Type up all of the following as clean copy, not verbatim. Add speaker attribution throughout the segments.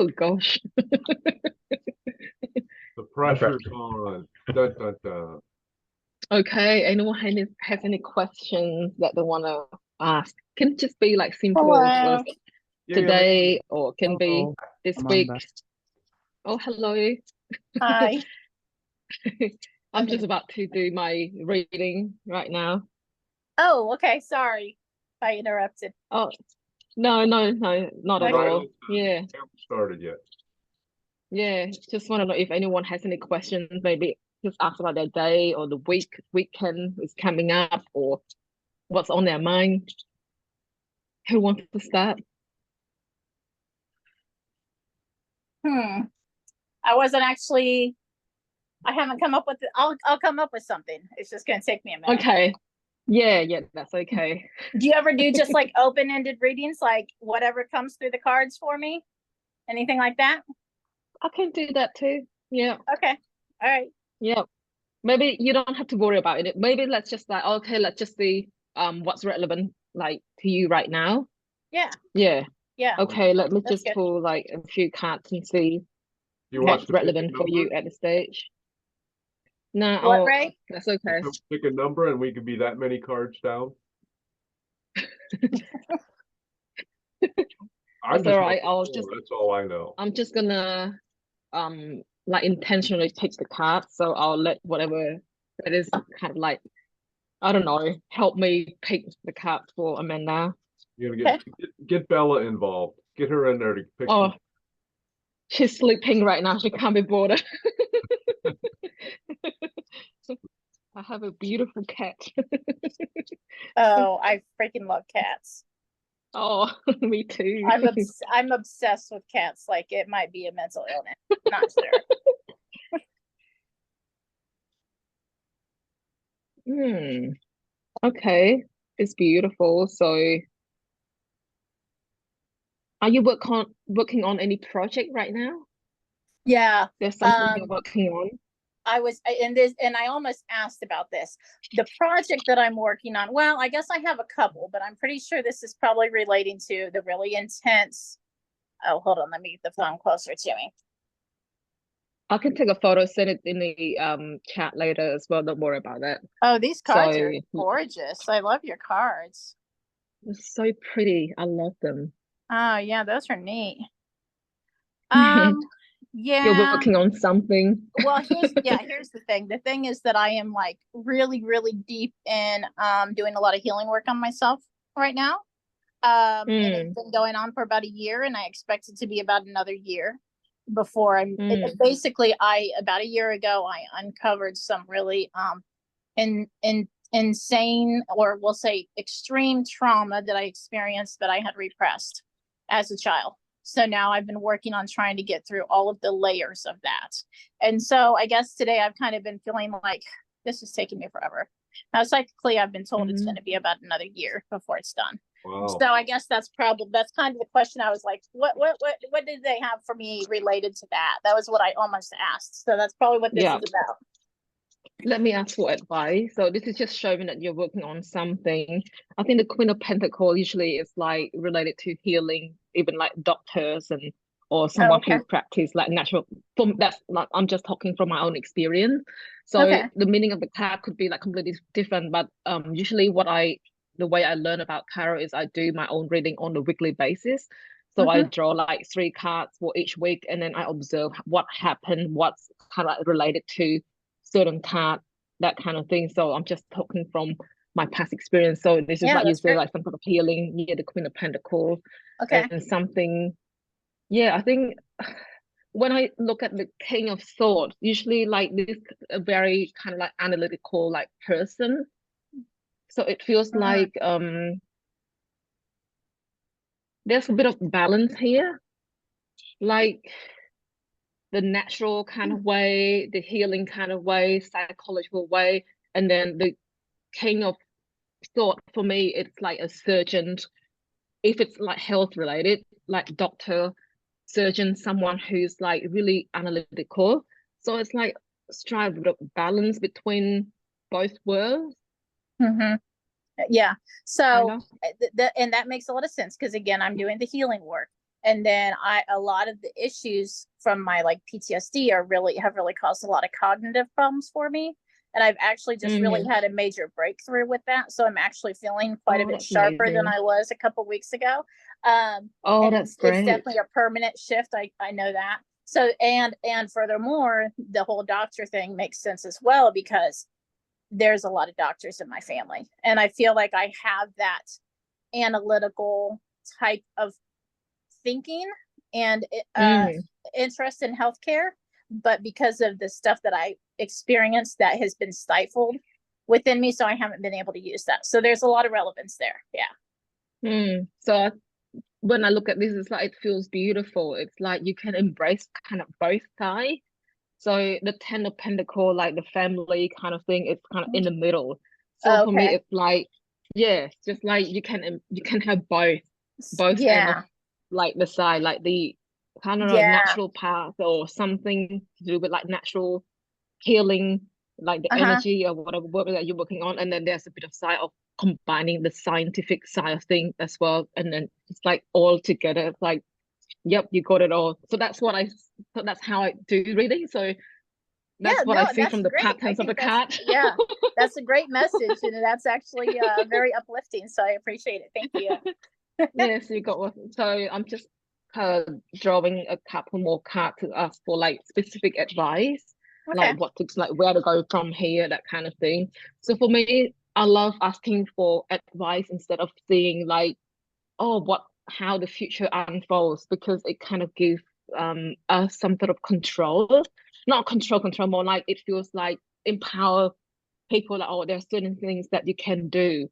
Speaker 1: Oh gosh.
Speaker 2: The
Speaker 3: Okay.
Speaker 2: pressure's on. Dun, dun, dun.
Speaker 1: Okay. Anyone has any questions that they want to ask? Can just be like simple
Speaker 4: Hello.
Speaker 1: as
Speaker 2: Yeah, yeah,
Speaker 1: today, or can be
Speaker 3: Hello,
Speaker 1: this week.
Speaker 3: Amanda.
Speaker 1: Oh, hello.
Speaker 4: Hi.
Speaker 1: I'm
Speaker 4: Okay.
Speaker 1: just about to do my reading right now.
Speaker 4: Oh, okay. Sorry if I interrupted.
Speaker 1: Oh, no, no, no, not at
Speaker 4: Okay.
Speaker 2: right on
Speaker 1: all.
Speaker 2: time.
Speaker 1: Yeah,
Speaker 2: Haven't started yet.
Speaker 1: yeah. Just want to know if anyone has any questions, maybe just ask about their day or the weekend is coming up, or what's on their mind. Who wants to start?
Speaker 4: Hmm. I wasn't actually. I haven't come up with it. I'll come up with something. It's just gonna take me a minute.
Speaker 1: Okay. Yeah, yeah, that's okay.
Speaker 4: Do you ever do just like open-ended readings, like whatever comes through the cards for me? Anything like that?
Speaker 1: I can do that too. Yeah,
Speaker 4: Okay. All right.
Speaker 1: yeah. Maybe you don't have to worry about it. Maybe let's just like, okay, let's just see what's relevant like to you right now.
Speaker 4: Yeah.
Speaker 1: Yeah.
Speaker 4: Yeah.
Speaker 1: Okay, let me
Speaker 4: That's
Speaker 1: just
Speaker 4: good.
Speaker 1: pull like a few cards and see
Speaker 2: You want us
Speaker 1: what's
Speaker 2: to pick a
Speaker 1: relevant for you
Speaker 2: number?
Speaker 1: at the stage. No,
Speaker 4: What,
Speaker 1: oh,
Speaker 4: Ray?
Speaker 1: that's okay.
Speaker 2: So pick a number and we could be that many cards down. I'm
Speaker 1: That's all
Speaker 2: just
Speaker 1: right.
Speaker 2: not sure. That's all I know.
Speaker 1: I'm just gonna like intentionally pick the card, so I'll let whatever that is kind of like, I don't know, help me pick the card for Amanda.
Speaker 2: You're gonna
Speaker 4: Okay.
Speaker 2: get Bella involved. Get her in there to pick
Speaker 1: Oh,
Speaker 2: some.
Speaker 1: she's sleeping right now. She can't be bothered. I have a beautiful cat.
Speaker 4: Oh, I freaking love cats.
Speaker 1: Oh, me too.
Speaker 4: I'm obsessed with cats. Like it might be a mental illness. Not sure.
Speaker 1: Hmm. Okay, it's beautiful. So, are you working on any project right now?
Speaker 4: Yeah.
Speaker 1: There's something you're working on.
Speaker 4: And I almost asked about this. The project that I'm working on, well, I guess I have a couple, but I'm pretty sure this is probably relating to the really intense. Oh, hold on, let me get the phone closer to me.
Speaker 1: I can take a photo, send it in the chat later as well. Don't worry about that.
Speaker 4: Oh, these cards are
Speaker 1: So
Speaker 4: gorgeous. I love your cards.
Speaker 1: it's so pretty. I love them.
Speaker 4: Oh, yeah, those are neat.
Speaker 1: You're
Speaker 4: Yeah.
Speaker 1: working on something.
Speaker 4: Well, here's the thing. The thing is that I am like really, really deep in doing a lot of healing work on myself right now. And it's
Speaker 1: Mm,
Speaker 4: been going on for about a year, and I expect it to be about another year before
Speaker 1: mm,
Speaker 4: basically I about a year ago I uncovered some really insane, or we'll say extreme trauma that I experienced that I had repressed as a child. So now I've been working on trying to get through all of the layers of that. And so I guess today I've kind of been feeling like this is taking me forever. Now psychically I've been told it's going
Speaker 1: mm.
Speaker 4: to be about another year before it's done.
Speaker 2: Wow.
Speaker 4: So I guess that's kind of the question. I was like, what did they have for me related to that? That was what I almost asked. So that's probably what this
Speaker 1: Yeah.
Speaker 4: is about.
Speaker 1: Let me ask for advice. So this is just showing that you're working on something. I think the Queen of Pentacles usually is like related to healing, even like doctors and or
Speaker 4: Oh,
Speaker 1: someone
Speaker 4: okay.
Speaker 1: who practice like natural. From that's not. I'm just talking from my own experience. So
Speaker 4: Okay.
Speaker 1: the meaning of the card could be like completely different. But usually the way I learn about tarot is I do my own reading on a weekly basis. So I
Speaker 4: Mm-hmm.
Speaker 1: draw like 3 cards for each week, and then I observe what happened, what's kind of like related to certain card, that kind of thing. So I'm just talking from my past experience. So this is
Speaker 4: Yeah,
Speaker 1: like you
Speaker 4: that's
Speaker 1: say,
Speaker 4: great.
Speaker 1: like some sort of healing near the Queen of Pentacles
Speaker 4: Okay.
Speaker 1: and something. Yeah, I think when I look at the King of Swords, usually like this a very kind of like analytical like person. So it feels
Speaker 4: Mm,
Speaker 1: like there's a bit of balance here, like the natural kind of way, the healing kind of way, psychological way, and then the King of Sword for me, it's like a surgeon. If it's like health related, like doctor, surgeon, someone who's like really analytical. So it's like strive with a balance between both worlds,
Speaker 4: mm-hmm. Yeah.
Speaker 1: kind
Speaker 4: So
Speaker 1: of.
Speaker 4: and that makes a lot of sense because again, I'm doing the healing work. And then a lot of the issues from my like PTSD have really caused a lot of cognitive problems for me. And I've actually just really had a major breakthrough with that. So I'm actually feeling quite a bit
Speaker 1: that's
Speaker 4: sharper than
Speaker 1: amazing.
Speaker 4: I was a couple weeks ago.
Speaker 1: Oh,
Speaker 4: And
Speaker 1: that's
Speaker 4: it's
Speaker 1: great.
Speaker 4: definitely a permanent shift. I know that. So, and furthermore, the whole doctor thing makes sense as well, because there's a lot of doctors in my family. And I feel like I have that analytical type of thinking and interest in healthcare. But because of the stuff that I experienced, that has been stifled within me. So I haven't been able to use that. So there's a lot of relevance there. Yeah.
Speaker 1: So when I look at this, it's like it feels beautiful. It's like you can embrace kind of both sides. So the Ten of Pentacle, like the family kind of thing, it's kind of in the middle. So for me,
Speaker 4: Okay.
Speaker 1: it's like, yeah, it's just like you can have both end
Speaker 4: Yeah.
Speaker 1: of like the side, like the kind of like
Speaker 4: Yeah.
Speaker 1: natural path or something to do with like natural healing, like the energy or whatever work that you're working on, and then there's a bit of side of combining the scientific side of things as well, and then it's like all together. It's like, yep, you got it all. So that's how I do reading. So
Speaker 4: Yeah,
Speaker 1: that's what
Speaker 4: no,
Speaker 1: I see
Speaker 4: that's
Speaker 1: from the
Speaker 4: great. I
Speaker 1: patterns of the
Speaker 4: think that's,
Speaker 1: card.
Speaker 4: yeah, that's a great message, and that's actually very uplifting. So I appreciate it. Thank you.
Speaker 1: Yes, you got one. So I'm just drawing a couple more cards to ask for like specific advice,
Speaker 4: Okay.
Speaker 1: like what to like where to go from here, that kind of thing. So for me, I love asking for advice instead of seeing like, oh, how the future unfolds, because it kind of gives us some sort of control. Not control, more like it feels like empower people, like, oh, there's certain things that you can do.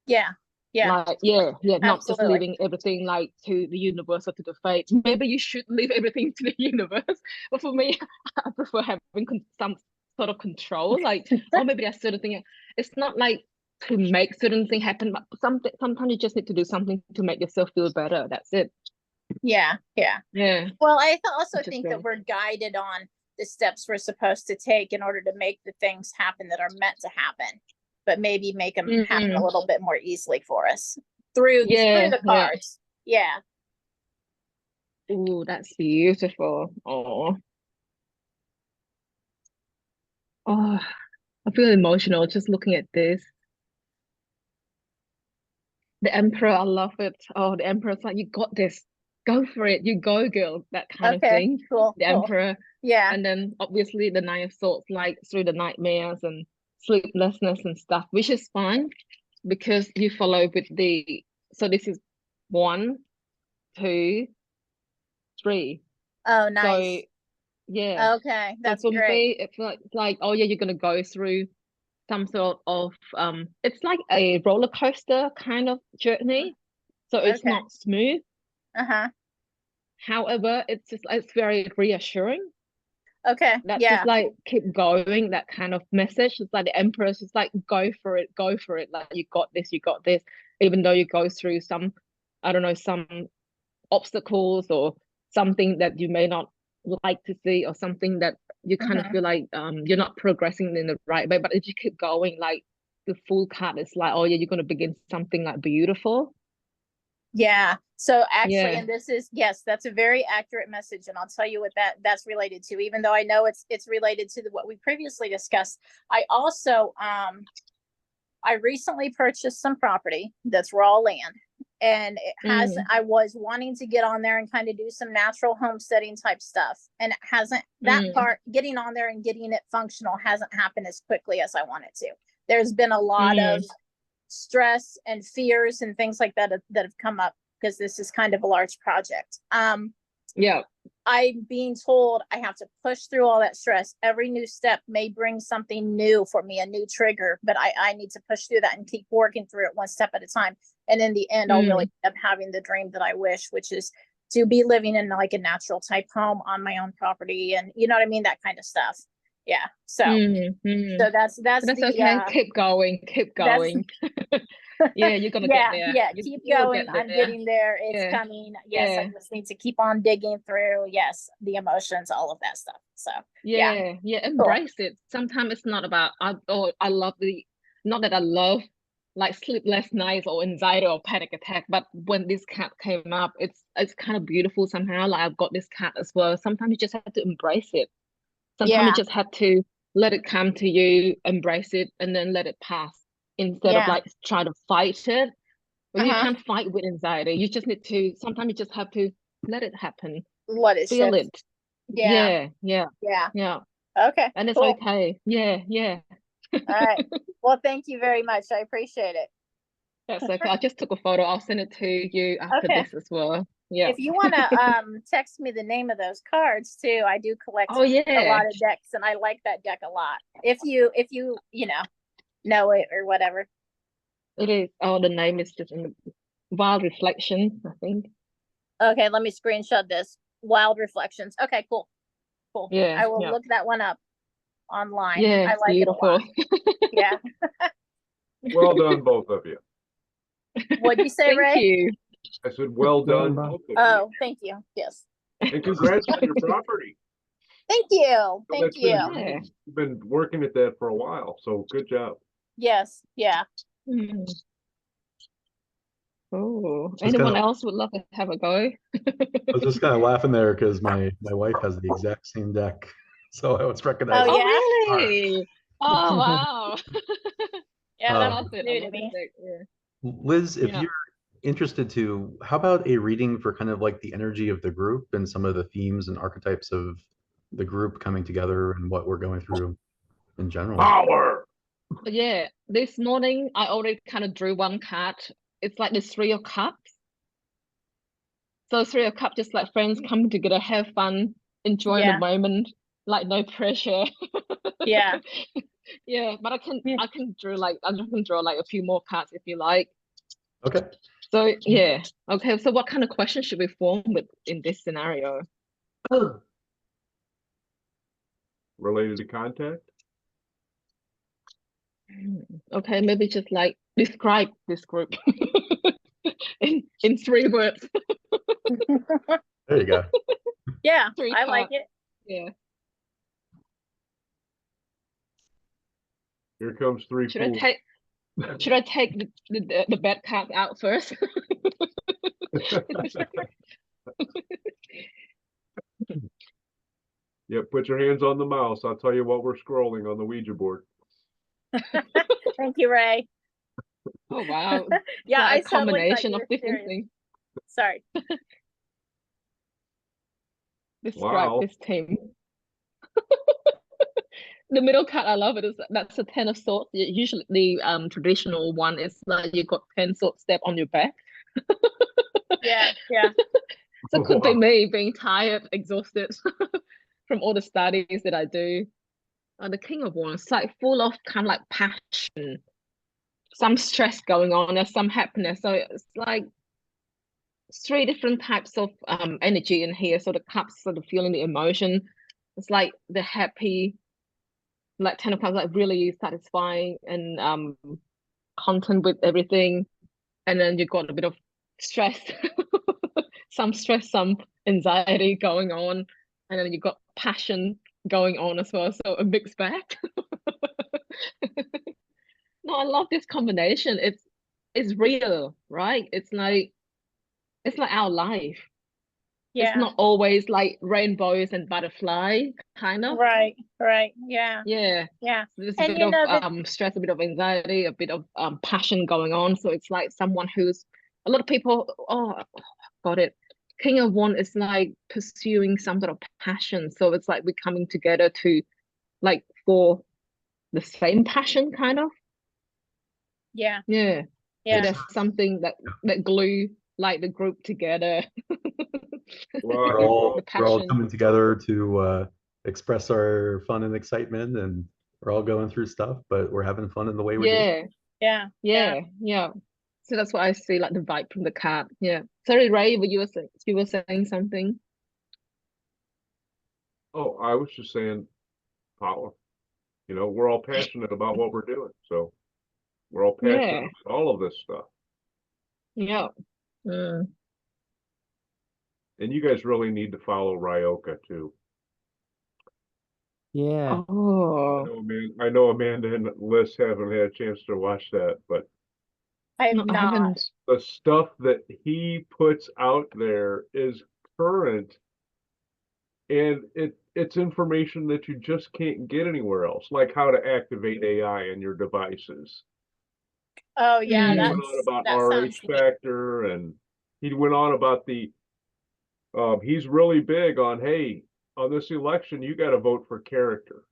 Speaker 4: Yeah. Yeah.
Speaker 1: Like, yeah, not just
Speaker 4: Absolutely.
Speaker 1: leaving everything like to the universe or to the fate. Maybe you should leave everything to the universe. But for me, I prefer having some sort of control. Like, oh, maybe there's certain thing. It's not like to make certain thing happen, but sometimes you just need to do something to make yourself feel better. That's it.
Speaker 4: Yeah. Yeah.
Speaker 1: Yeah.
Speaker 4: Well, I also
Speaker 1: Which is
Speaker 4: think
Speaker 1: great.
Speaker 4: that we're guided on the steps we're supposed to take in order to make the things happen that are meant to happen, but maybe make them happen a little bit more easily for us through the cards. Yeah.
Speaker 1: Ooh, that's beautiful. Oh, I feel emotional just looking at this. The Emperor, I love it. Oh, the Emperor's like, you got this. Go for it. You go, girl. That kind of
Speaker 4: Okay.
Speaker 1: thing.
Speaker 4: Cool.
Speaker 1: The
Speaker 4: Cool.
Speaker 1: Emperor.
Speaker 4: Yeah.
Speaker 1: And then obviously the Nine of Swords, like through the nightmares and sleeplessness and stuff, which is fine because you follow with so this is 1, 2, 3.
Speaker 4: Oh,
Speaker 1: So
Speaker 4: nice.
Speaker 1: yeah.
Speaker 4: Okay.
Speaker 1: So
Speaker 4: That's
Speaker 1: for
Speaker 4: great.
Speaker 1: me, it's like, oh yeah, you're gonna go through some sort of it's like a roller coaster kind of journey. So it's
Speaker 4: Okay.
Speaker 1: not smooth. However, it's very reassuring.
Speaker 4: Okay.
Speaker 1: That's
Speaker 4: Yeah.
Speaker 1: just like keep going, that kind of message. It's like the Emperor's just like go for it, go for it. Like you got this, you got this. Even though you go through some, I don't know, some obstacles or something that you may not like to see, or something that you kind of feel like you're not progressing in the right way. But if you keep going, like the full card is like, oh yeah, you're gonna begin something like beautiful.
Speaker 4: Yeah. So actually,
Speaker 1: Yeah.
Speaker 4: and this is, yes, that's a very accurate message. And I'll tell you what that's related to, even though I know it's related to what we previously discussed. I also, I recently purchased some property that's raw land, and it has, I was wanting to get on there and kind of do some natural homesteading type stuff. And it hasn't, that part, getting on there and getting it functional hasn't happened as quickly as I wanted to. There's been a lot of stress and fears and things like that have come up because this is kind of a large project.
Speaker 1: Yeah.
Speaker 4: I'm being told I have to push through all that stress. Every new step may bring something new for me, a new trigger, but I need to push through that and keep working through it one step at a time. And in the end, I'll really end up having the dream that I wish, which is to be living in like a natural type home on my own property. And you know what I mean? That kind of stuff. Yeah. So that's
Speaker 1: okay. Keep going. Yeah, you're gonna get there.
Speaker 4: Yeah, keep going. I'm getting there. It's coming. Yes, I just need to keep on digging through. Yes, the emotions, all of that stuff. So
Speaker 1: yeah, embrace it. Sometimes it's not about I love not that I love like sleepless nights or anxiety or panic attack. But when this cat came up, it's kind of beautiful somehow. Like I've got this cat as well. Sometimes you just have to embrace it. Sometimes you
Speaker 4: Yeah.
Speaker 1: just have to let it come to you, embrace it, and then let it pass instead of
Speaker 4: Yeah.
Speaker 1: like trying to fight it. Well, you
Speaker 4: Uh-huh.
Speaker 1: can't fight with anxiety. You just need to, sometimes you just have to let it happen,
Speaker 4: Let it
Speaker 1: feel
Speaker 4: shift.
Speaker 1: it.
Speaker 4: Yeah.
Speaker 1: Yeah.
Speaker 4: Yeah.
Speaker 1: Yeah.
Speaker 4: Okay.
Speaker 1: And it's
Speaker 4: Cool.
Speaker 1: okay. Yeah.
Speaker 4: All right. Well, thank you very much. I appreciate it.
Speaker 1: That's okay. I just took a photo. I'll send it to you after
Speaker 4: Okay.
Speaker 1: this as well. Yeah.
Speaker 4: If you want to text me the name of those cards too, I do collect
Speaker 1: Oh
Speaker 4: a
Speaker 1: yeah.
Speaker 4: lot of decks, and I like that deck a lot. If you know it or whatever.
Speaker 1: It is. Oh, the name is just in the Wild Reflection, I think.
Speaker 4: Okay, let me screenshot this. Wild Reflections. Okay, cool. Cool.
Speaker 1: Yeah.
Speaker 4: I will
Speaker 1: Yeah.
Speaker 4: look that one up online.
Speaker 1: Yeah.
Speaker 4: I
Speaker 1: It's
Speaker 4: like it a lot.
Speaker 1: beautiful.
Speaker 4: Yeah.
Speaker 2: Well done, both of you.
Speaker 4: What'd you say,
Speaker 1: Thank
Speaker 4: Ray?
Speaker 1: you.
Speaker 2: I said, well done,
Speaker 3: Bob.
Speaker 2: both of you.
Speaker 4: Oh, thank you. Yes.
Speaker 2: And congrats on your property.
Speaker 4: Thank you.
Speaker 2: So
Speaker 4: Thank
Speaker 2: that's been
Speaker 4: you.
Speaker 1: Yeah.
Speaker 2: great. You've been working at that for a while, so good job.
Speaker 4: Yes. Yeah.
Speaker 1: Mm. Oh,
Speaker 3: Just
Speaker 1: anyone
Speaker 3: kinda-
Speaker 1: else would love to have a go?
Speaker 3: I was just kind of laughing there because my wife has the exact same deck, so I was
Speaker 4: Oh,
Speaker 3: recognizing.
Speaker 4: yeah?
Speaker 1: Oh, really? Oh, wow.
Speaker 4: Yeah,
Speaker 1: I
Speaker 4: that
Speaker 3: Um,
Speaker 1: love
Speaker 4: was
Speaker 1: it. I
Speaker 4: new to
Speaker 1: love
Speaker 4: me.
Speaker 1: it. Yeah.
Speaker 3: Liz, if
Speaker 1: Yeah.
Speaker 3: you're interested to, how about a reading for kind of like the energy of the group and some of the themes and archetypes of the group coming together and what we're going through in general?
Speaker 2: Power.
Speaker 1: Yeah, this morning I already kind of drew one card. It's like the Three of Cups. So Three of Cups, just like friends coming together, have fun, enjoy the
Speaker 4: Yeah.
Speaker 1: moment, like no pressure.
Speaker 4: Yeah.
Speaker 1: Yeah, but I
Speaker 4: Yeah.
Speaker 1: can draw like a few more cards if you like.
Speaker 3: Okay.
Speaker 1: So yeah, okay. So what kind of question should we form with in this scenario?
Speaker 2: Related to contact?
Speaker 1: Okay, maybe just like describe this group in 3 words.
Speaker 3: There you go.
Speaker 4: Yeah,
Speaker 1: Three
Speaker 4: I like
Speaker 1: cards.
Speaker 4: it.
Speaker 1: Yeah.
Speaker 2: Here comes three
Speaker 1: Should I
Speaker 2: fools.
Speaker 1: take the bad cards out first?
Speaker 2: Yeah, put your hands on the mouse. I'll tell you what we're scrolling on the Ouija board.
Speaker 4: Thank you, Ray.
Speaker 1: Oh wow. It's
Speaker 4: Yeah,
Speaker 1: like
Speaker 4: I
Speaker 1: a
Speaker 4: totally thought
Speaker 1: combination
Speaker 4: you
Speaker 1: of
Speaker 4: were
Speaker 1: different
Speaker 4: serious.
Speaker 1: things.
Speaker 4: Sorry.
Speaker 1: Describe
Speaker 2: Wow.
Speaker 1: this team. The middle card, I love it. That's a 10 of swords. Usually the traditional one is like you got 10 swords step on your back.
Speaker 4: Yeah, yeah.
Speaker 1: So it could be
Speaker 2: Wow.
Speaker 1: me being tired, exhausted from all the studies that I do. The King of Wands, like full of kind of like passion, some stress going on, there's some happiness. So it's like 3 different types of energy in here. So the cups, sort of feeling the emotion. It's like the happy, like 10 of cups, like really satisfying and content with everything. And then you got a bit of stress, some stress, some anxiety going on. And then you got passion going on as well. So a mixed bag. No, I love this combination. It's real, right? It's like our life. It's
Speaker 4: Yeah.
Speaker 1: not always like rainbows and butterfly kind of.
Speaker 4: Right, right. Yeah,
Speaker 1: Yeah.
Speaker 4: yeah.
Speaker 1: There's a
Speaker 4: And
Speaker 1: bit
Speaker 4: you
Speaker 1: of
Speaker 4: know that
Speaker 1: stress, a bit of anxiety, a bit of passion going on. So it's like someone who's a lot of people, oh, got it. King of Wands is like pursuing some sort of passion. So it's like we're coming together to like for the same passion kind of.
Speaker 4: yeah,
Speaker 1: Yeah. So
Speaker 4: yeah.
Speaker 1: there's something that glue like the group together.
Speaker 2: Well,
Speaker 3: We're
Speaker 2: you
Speaker 3: all
Speaker 2: know,
Speaker 3: we're all
Speaker 1: passion.
Speaker 3: coming together to express our fun and excitement, and we're all going through stuff, but we're having fun in the way we do it.
Speaker 1: Yeah.
Speaker 4: Yeah, yeah.
Speaker 1: Yeah. So that's what I see, like the vibe from the card. Yeah. Sorry, Ray, but you were saying something.
Speaker 2: oh, I was just saying power. You know, we're all passionate about what we're doing. So we're all passionate
Speaker 1: Yeah.
Speaker 2: about all of this stuff.
Speaker 1: Yeah. Mm.
Speaker 2: And you guys really need to follow Ryoka too.
Speaker 5: Yeah.
Speaker 1: Oh.
Speaker 2: I know Amanda and Liz haven't had a chance to watch that, but
Speaker 4: I have
Speaker 1: No, I
Speaker 4: not.
Speaker 1: haven't.
Speaker 2: The stuff that he puts out there is current, and it's information that you just can't get anywhere else, like how to activate AI in your devices.
Speaker 4: Oh yeah,
Speaker 1: Mm.
Speaker 2: He went on about
Speaker 4: that sounds
Speaker 2: RH factor, and he went on about he's really big on, hey, on this election you got to vote for character.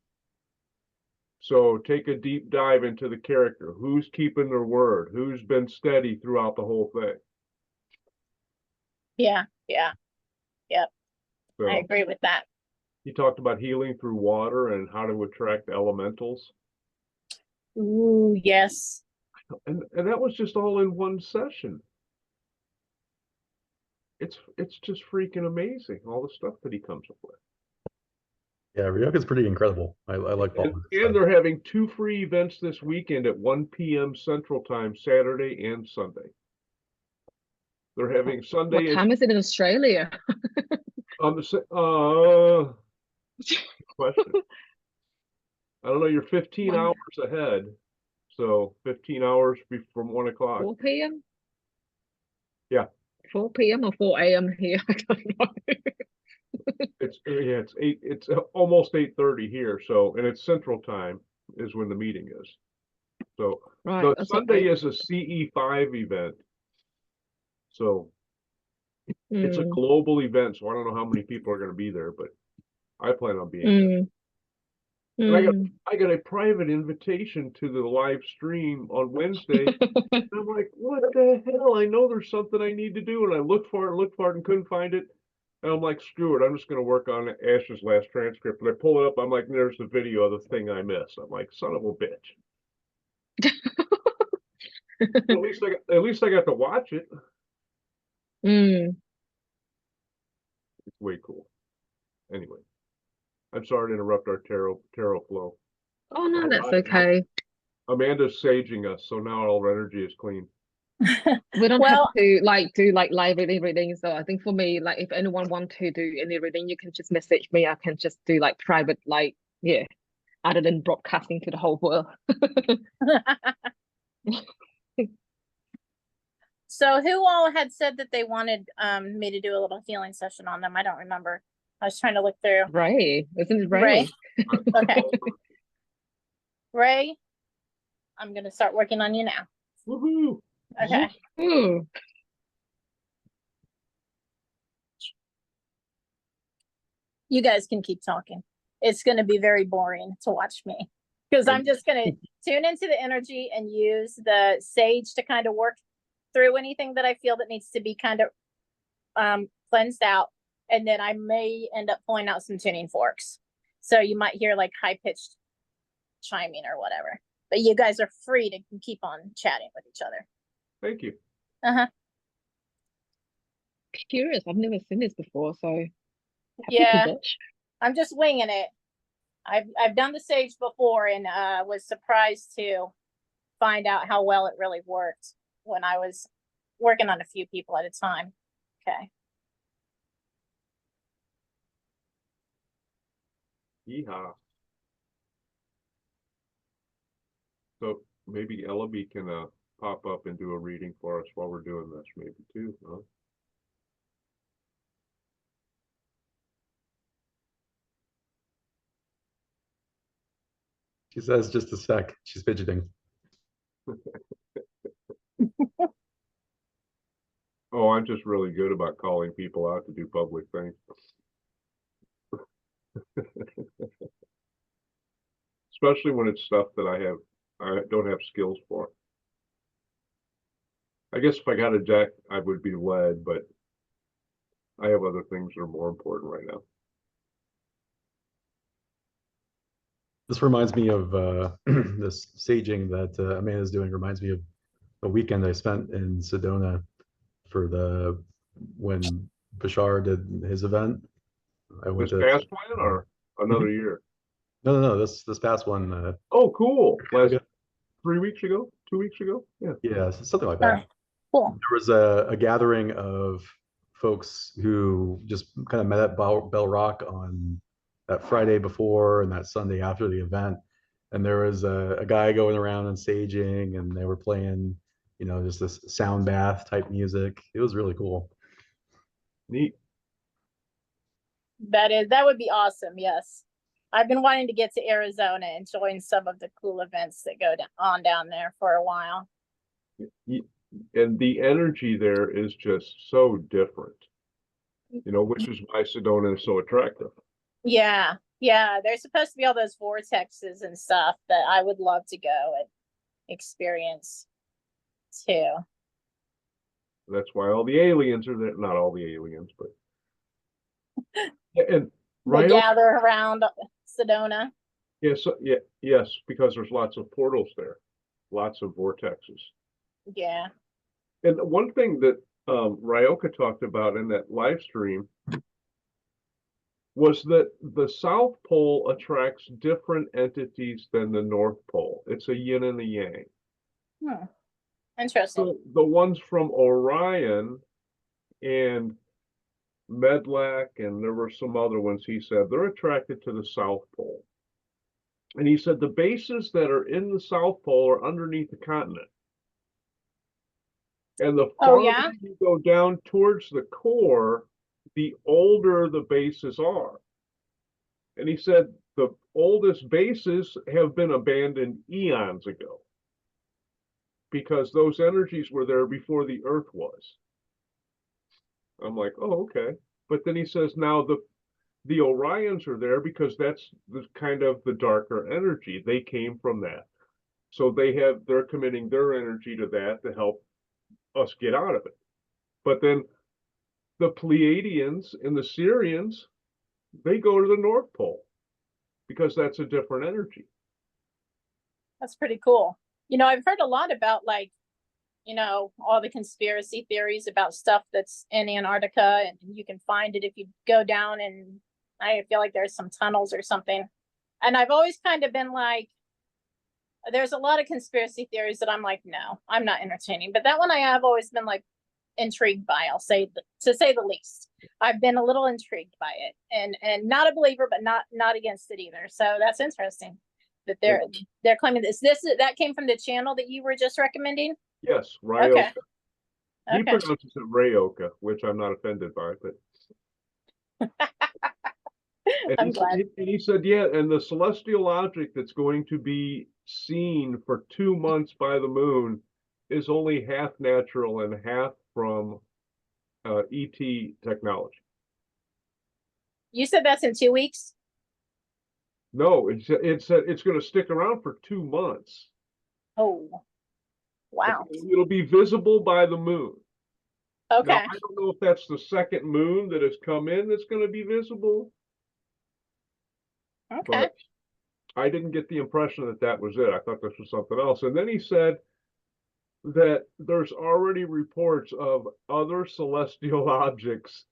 Speaker 2: So take a deep dive into the character. Who's keeping their word? Who's been steady throughout the whole thing?
Speaker 4: yeah, yeah, yep. I
Speaker 2: So
Speaker 4: agree with that.
Speaker 2: he talked about healing through water and how to attract elementals.
Speaker 4: Ooh, yes.
Speaker 2: And that was just all in one session. It's just freaking amazing, all the stuff that he comes up with.
Speaker 3: Yeah, Ryoka's pretty incredible. I like
Speaker 2: And,
Speaker 3: Baldwin.
Speaker 2: and they're having 2 free events this weekend at 1 p.m. Central Time, Saturday and Sunday. They're having
Speaker 1: What
Speaker 2: Sunday
Speaker 1: time is it in Australia?
Speaker 2: on the question. I don't know. You're 15
Speaker 1: One-
Speaker 2: hours ahead, so 15 hours from 1 o'clock.
Speaker 1: 4 p.m.
Speaker 2: Yeah.
Speaker 1: 4 p.m. or 4 a.m. here. I don't know.
Speaker 2: It's eight. It's almost 8:30 here. So, and it's Central Time is when the meeting is. So
Speaker 1: Right.
Speaker 2: the
Speaker 1: that's
Speaker 2: Sunday
Speaker 1: okay.
Speaker 2: is a CE5 event. So it's a
Speaker 1: Mm,
Speaker 2: global event. So I don't know how many people are going to be there, but I plan on being there.
Speaker 1: mm,
Speaker 2: And
Speaker 1: mm.
Speaker 2: I got a private invitation to the live stream on Wednesday. And I'm like, what the hell? I know there's something I need to do. And I looked for it and couldn't find it. And I'm like, screw it. I'm just going to work on Ash's last transcript. And I pull it up. I'm like, there's the video of the thing I missed. I'm like, son of a bitch. At least I got to watch it.
Speaker 1: Mm.
Speaker 2: It's way cool. Anyway, I'm sorry to interrupt our tarot flow.
Speaker 1: Oh no, that's okay.
Speaker 2: Amanda's saging us, so now all our energy is clean.
Speaker 1: We don't
Speaker 4: Well,
Speaker 1: have to do like live reading. So I think for me, like if anyone want to do any reading, you can just message me. I can just do like private, yeah, other than broadcasting to the whole world.
Speaker 4: so who all had said that they wanted me to do a little healing session on them? I don't remember. I was trying to look through.
Speaker 1: Ray, isn't it
Speaker 4: Ray.
Speaker 1: Ray?
Speaker 4: Okay. Ray, I'm gonna start working on you now.
Speaker 2: Woohoo!
Speaker 4: Okay.
Speaker 1: Ooh.
Speaker 4: You guys can keep talking. It's gonna be very boring to watch me because I'm just gonna tune into the energy and use the sage to kind of work through anything that I feel that needs to be kind of cleansed out. And then I may end up pulling out some tuning forks. So you might hear like high pitched chiming or whatever. But you guys are free to keep on chatting with each other.
Speaker 2: Thank you.
Speaker 4: Uh-huh.
Speaker 1: Curious. I've never seen this before, so happy to
Speaker 4: Yeah.
Speaker 1: watch.
Speaker 4: I'm just winging it. I've done the sage before and was surprised to find out how well it really worked when I was working on a few people at a time. Okay.
Speaker 2: Yeehaw. So maybe Ellaby can pop up and do a reading for us while we're doing this, maybe too, huh?
Speaker 3: She says just a sec. She's fidgeting.
Speaker 2: Oh, I'm just really good about calling people out to do public things. Especially when it's stuff that I don't have skills for. I guess if I got a deck, I would be led, but I have other things that are more important right now.
Speaker 3: This reminds me of this saging that Amanda's doing. Reminds me of a weekend I spent in Sedona for when Bashar did his event. I went
Speaker 2: This
Speaker 3: to
Speaker 2: past one or another year?
Speaker 3: no, this past one.
Speaker 2: Oh, cool. Last
Speaker 3: ago.
Speaker 2: 3 weeks ago, 2 weeks ago. Yeah.
Speaker 3: Yeah, something like that.
Speaker 4: Cool.
Speaker 3: There was a gathering of folks who just kind of met at Bell Rock on that Friday before and that Sunday after the event. And there was a guy going around and saging, and they were playing just this sound bath type music. It was really cool.
Speaker 2: Neat.
Speaker 4: That would be awesome. Yes. I've been wanting to get to Arizona and join some of the cool events that go on down there for a while.
Speaker 2: And the energy there is just so different, which is why Sedona is so attractive.
Speaker 4: Yeah. Yeah. There's supposed to be all those vortexes and stuff that I would love to go and experience too.
Speaker 2: That's why all the aliens are there. Not all the aliens, but and
Speaker 4: They gather around Sedona.
Speaker 2: Yes, yes, because there's lots of portals there, lots of vortexes.
Speaker 4: Yeah.
Speaker 2: And one thing that Ryoka talked about in that live stream was that the South Pole attracts different entities than the North Pole. It's a yin and a yang.
Speaker 4: Interesting.
Speaker 2: So the ones from Orion and Medlac, and there were some other ones, he said, they're attracted to the South Pole. And he said the bases that are in the South Pole are underneath the continent. And the farther you go down towards the core, the older the bases are. And he said the oldest bases have been abandoned eons ago because those energies were there before the Earth was. I'm like, oh, okay. But then he says now the Orions are there because that's the kind of the darker energy. They came from that. So they're committing their energy to that to help us get out of it. But then the Pleiadians and the Sirians, they go to the North Pole because that's a different energy.
Speaker 4: That's pretty cool. I've heard a lot about all the conspiracy theories about stuff that's in Antarctica, and you can find it if you go down, and I feel like there's some tunnels or something. And I've always kind of been like, there's a lot of conspiracy theories that I'm like, no, I'm not entertaining. But that one I have always been like intrigued by, I'll say, to say the least. I've been a little intrigued by it, and not a believer, but not against it either. So that's interesting that they're claiming this. That came from the channel that you were just recommending?
Speaker 2: Yes, Ryoka.
Speaker 4: Okay.
Speaker 2: He pronounces it Ryoka, which I'm not offended by, but
Speaker 4: I'm glad.
Speaker 2: He said, yeah, and the celestial object that's going to be seen for 2 months by the moon is only half natural and half from ET technology.
Speaker 4: You said that's in 2 weeks?
Speaker 2: No, it said it's going to stick around for 2 months.
Speaker 4: Oh, wow.
Speaker 2: It'll be visible by the moon.
Speaker 4: Okay.
Speaker 2: Now, I don't know if that's the second moon that has come in that's going to be visible.
Speaker 4: Okay.
Speaker 2: But I didn't get the impression that that was it. I thought this was something else. And then he said that there's already reports of other celestial objects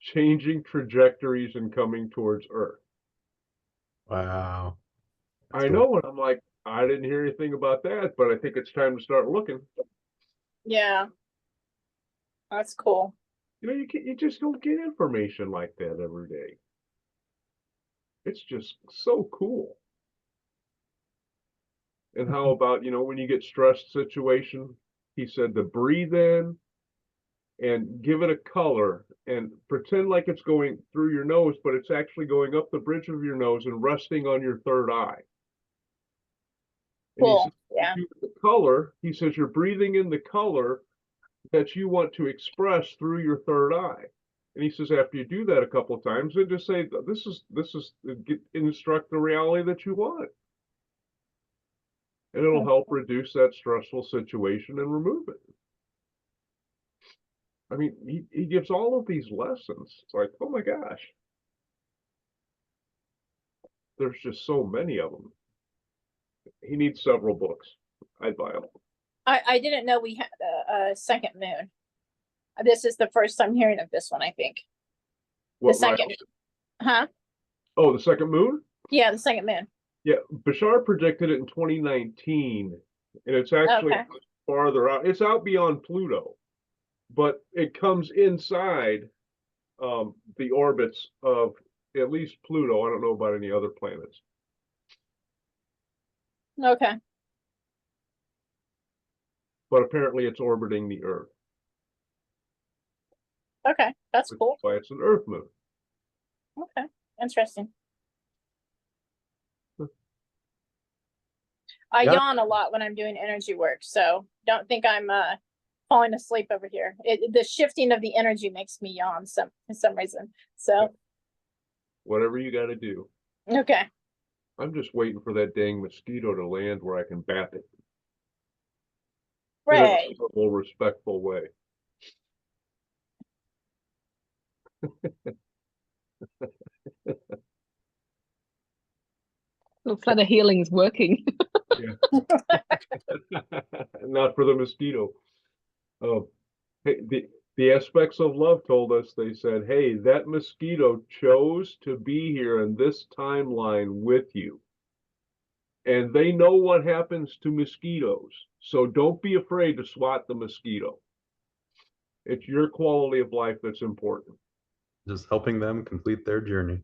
Speaker 2: changing trajectories and coming towards Earth.
Speaker 3: Wow.
Speaker 2: I know, and I'm like, I didn't hear anything about that, but I think it's time to start looking.
Speaker 4: Yeah. That's cool.
Speaker 2: You just don't get information like that every day. It's just so cool. And how about, when you get stressed situation, he said to breathe in and give it a color and pretend like it's going through your nose, but it's actually going up the bridge of your nose and resting on your third eye. And
Speaker 4: cool.
Speaker 2: he says,
Speaker 4: Yeah.
Speaker 2: the color, he says, you're breathing in the color that you want to express through your third eye. And he says, after you do that a couple of times, then just say, this is instruct the reality that you want. And it'll help reduce that stressful situation and remove it. I mean, he gives all of these lessons. It's like, oh my gosh. There's just so many of them. He needs several books. I'd buy them.
Speaker 4: I didn't know we had a second moon. This is the first time hearing of this one, I think.
Speaker 2: What,
Speaker 4: the second. Huh?
Speaker 2: Oh, the second moon?
Speaker 4: Yeah, the second moon.
Speaker 2: Yeah, Bashar predicted it in 2019, and it's actually farther out. It's out beyond Pluto, but it comes inside the orbits of at least Pluto. I don't know about any other planets.
Speaker 4: Okay.
Speaker 2: but apparently it's orbiting the Earth.
Speaker 4: Okay, that's
Speaker 2: Which
Speaker 4: cool.
Speaker 2: is why it's an Earth moon.
Speaker 4: Okay, interesting. I
Speaker 3: Yeah.
Speaker 4: yawn a lot when I'm doing energy work, so don't think I'm falling asleep over here. The shifting of the energy makes me yawn for some reason. So
Speaker 2: Whatever you got to do.
Speaker 4: okay.
Speaker 2: I'm just waiting for that dang mosquito to land where I can bat it in
Speaker 4: Ray.
Speaker 2: a civil, respectful way.
Speaker 1: Looks like the healing's working.
Speaker 2: Not for the mosquito. Hey, the aspects of love told us, they said, hey, that mosquito chose to be here in this timeline with you. And they know what happens to mosquitoes. So don't be afraid to swat the mosquito. It's your quality of life that's important.
Speaker 3: Just helping them complete their journey.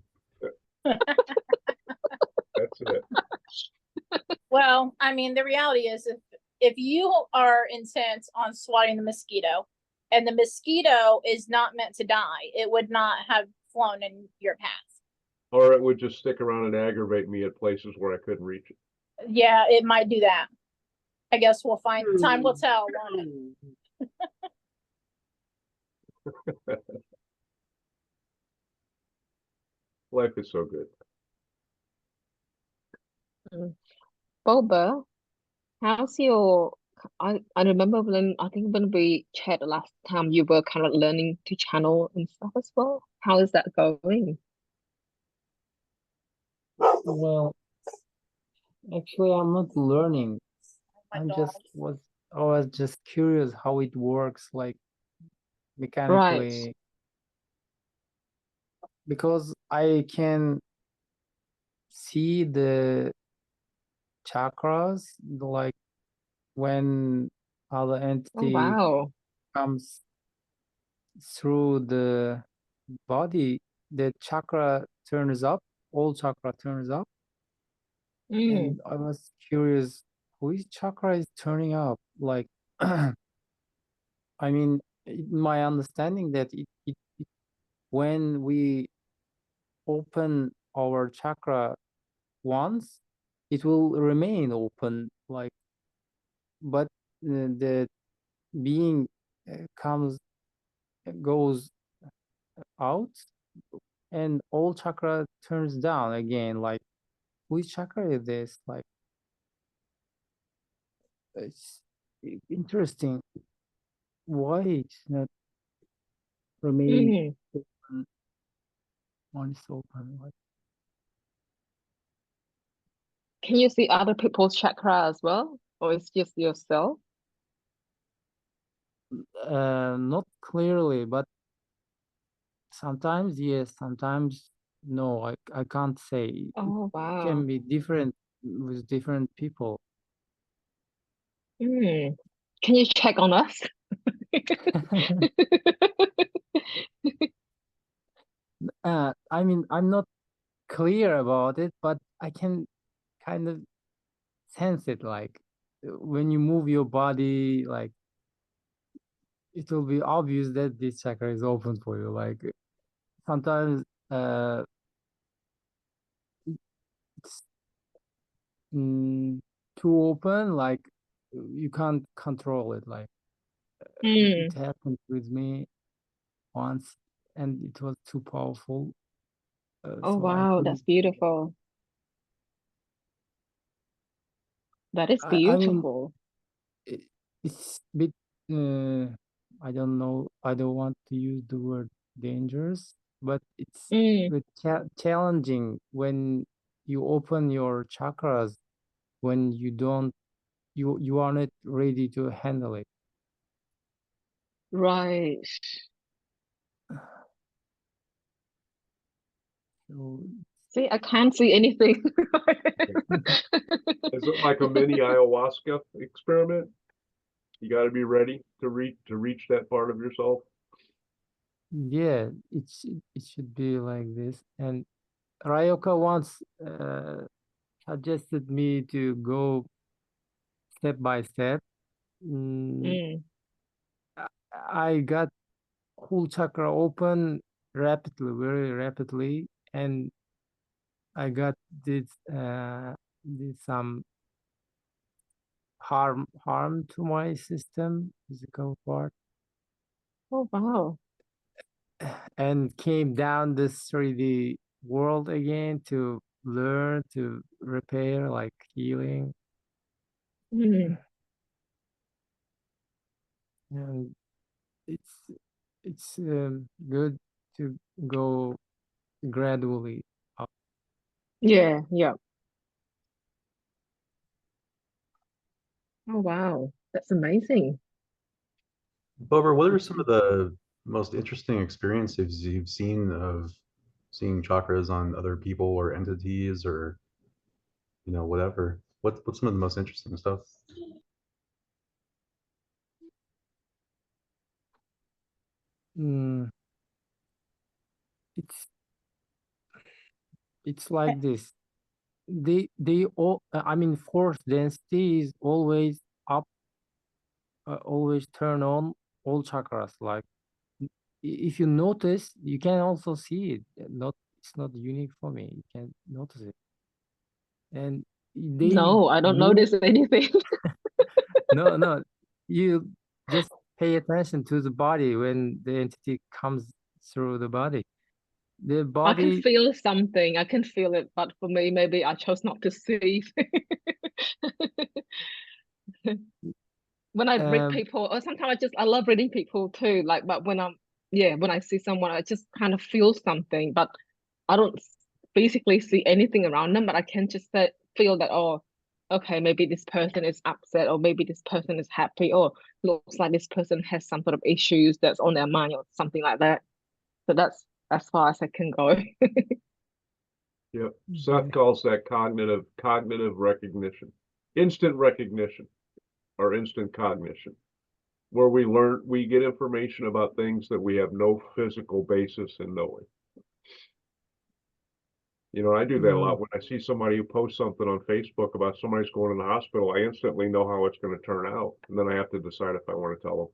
Speaker 2: That's it.
Speaker 4: Well, I mean, the reality is if you are intent on swatting the mosquito and the mosquito is not meant to die, it would not have flown in your path.
Speaker 2: Or it would just stick around and aggravate me at places where I couldn't reach it.
Speaker 4: Yeah, it might do that. I guess we'll find time will tell, won't it?
Speaker 2: Life is so good.
Speaker 1: Boba, how's your? I remember I think when we chat the last time, you were kind of learning to channel and stuff as well. How is that going?
Speaker 5: Well, actually, I'm not learning.
Speaker 4: My
Speaker 5: I'm
Speaker 4: dog.
Speaker 5: just I was just curious how it works, like
Speaker 1: Right.
Speaker 5: mechanically, because I can see the chakras, like when other
Speaker 1: Oh,
Speaker 5: entity
Speaker 1: wow.
Speaker 5: comes through the body, the chakra turns up, all chakra turns up,
Speaker 1: Mm,
Speaker 5: and I was curious, which chakra is turning up? Like, I mean, my understanding that when we open our chakra once, it will remain open, like, but the being goes out, and all chakra turns down again. Like, which chakra is this? Like, it's interesting. Why it's not remain
Speaker 1: mm.
Speaker 5: open when it's open? Like,
Speaker 1: Can you see other people's chakra as well, or it's just yourself?
Speaker 5: not clearly, but sometimes yes, sometimes no. I can't say.
Speaker 1: Oh,
Speaker 5: It
Speaker 1: wow.
Speaker 5: can be different with different people.
Speaker 1: Mm. Can you check on us?
Speaker 5: I mean, I'm not clear about it, but I can kind of sense it. Like, when you move your body, like, it will be obvious that this chakra is open for you. Like, sometimes it's too open, like you can't control it. Like, it
Speaker 1: Mm.
Speaker 5: happened with me once, and it was too powerful,
Speaker 1: Oh,
Speaker 5: so I
Speaker 1: wow,
Speaker 5: couldn't.
Speaker 1: that's beautiful. That is
Speaker 5: I mean,
Speaker 1: beautiful.
Speaker 5: it's a bit. I don't know. I don't want to use the word dangerous, but it's
Speaker 1: Mm.
Speaker 5: a bit challenging when you open your chakras when you are not ready to handle it.
Speaker 1: Right.
Speaker 5: So
Speaker 2: Is
Speaker 1: See, I can't see anything.
Speaker 2: it like a mini ayahuasca experiment? You got to be ready to reach that part of yourself.
Speaker 5: yeah, it should be like this. And Ryoka once suggested me to go step by step,
Speaker 1: Mm.
Speaker 5: I got whole chakra open rapidly, very rapidly, and I got did some harm to my system, physical part,
Speaker 1: Oh, wow.
Speaker 5: and came down this 3D world again to learn to repair, like healing.
Speaker 1: Mm.
Speaker 5: And it's good to go gradually up.
Speaker 1: Yeah, yeah. Oh, wow. That's amazing.
Speaker 3: However, what are some of the most interesting experiences you've seen of seeing chakras on other people or entities or whatever? What's some of the most interesting stuff?
Speaker 5: Mm, it's like this. They all, I mean, force density is always up, always turn on all chakras. Like if you notice, you can also see it. Not It's not unique for me. You can notice it, and they
Speaker 1: No, I don't
Speaker 5: move.
Speaker 1: notice anything.
Speaker 5: No, you just pay attention to the body when the entity comes through the body. The
Speaker 1: I can
Speaker 5: body,
Speaker 1: feel something. I can feel it, but for me, maybe I chose not to see. When I read
Speaker 5: um,
Speaker 1: people, or sometimes I love reading people too. Like, but when I see someone, I just kind of feel something, but I don't physically see anything around them, but I can just feel that, oh, okay, maybe this person is upset, or maybe this person is happy, or looks like this person has some sort of issues that's on their mind, or something like that. So that's as far as I can go.
Speaker 2: Yep.
Speaker 5: yeah.
Speaker 2: Seth calls that cognitive recognition, instant recognition, or instant cognition, where we get information about things that we have no physical basis in knowing. I do that a lot. When I see somebody who posts something on Facebook about somebody's going in the hospital, I instantly know how it's going to turn out. And then I have to decide if I want to tell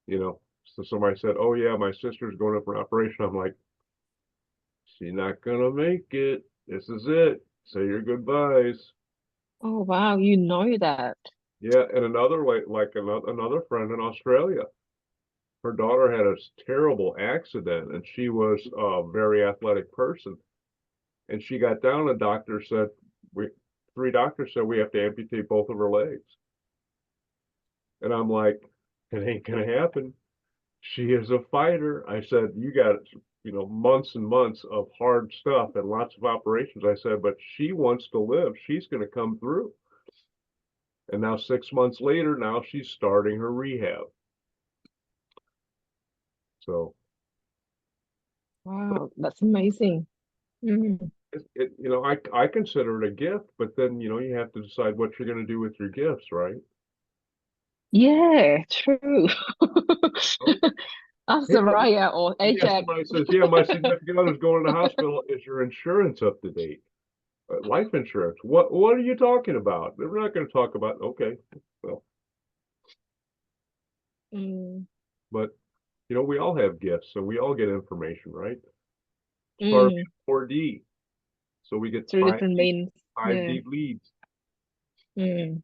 Speaker 2: them. So somebody said, oh yeah, my sister's going in for an operation. I'm like, she's not going to make it. This is it. Say your goodbyes.
Speaker 1: Oh, wow, you know that.
Speaker 2: Yeah. And another friend in Australia, her daughter had a terrible accident and she was a very athletic person. And she got down, and three doctors said we have to amputate both of her legs. And I'm like, it ain't gonna happen. She is a fighter. I said, you got, months and months of hard stuff and lots of operations. I said, but she wants to live. She's gonna come through. And now 6 months later, now she's starting her rehab. So
Speaker 1: Wow, that's amazing. Mm.
Speaker 2: I consider it a gift, but then you have to decide what you're going to do with your gifts, right?
Speaker 1: Yeah, true. Ask
Speaker 2: Hey,
Speaker 1: Soraya or
Speaker 2: yeah,
Speaker 1: Ajak.
Speaker 2: somebody says, yeah, my significant other's going to the hospital. Is your insurance up to date? Life insurance. What are you talking about? They're not going to talk about, okay. Well,
Speaker 1: Mm,
Speaker 2: but we all have gifts, so we all get information, right? It's part of
Speaker 1: mm,
Speaker 2: 4D. So we get
Speaker 1: through
Speaker 2: five
Speaker 1: different means. Yeah.
Speaker 2: deep leads.
Speaker 1: Mm,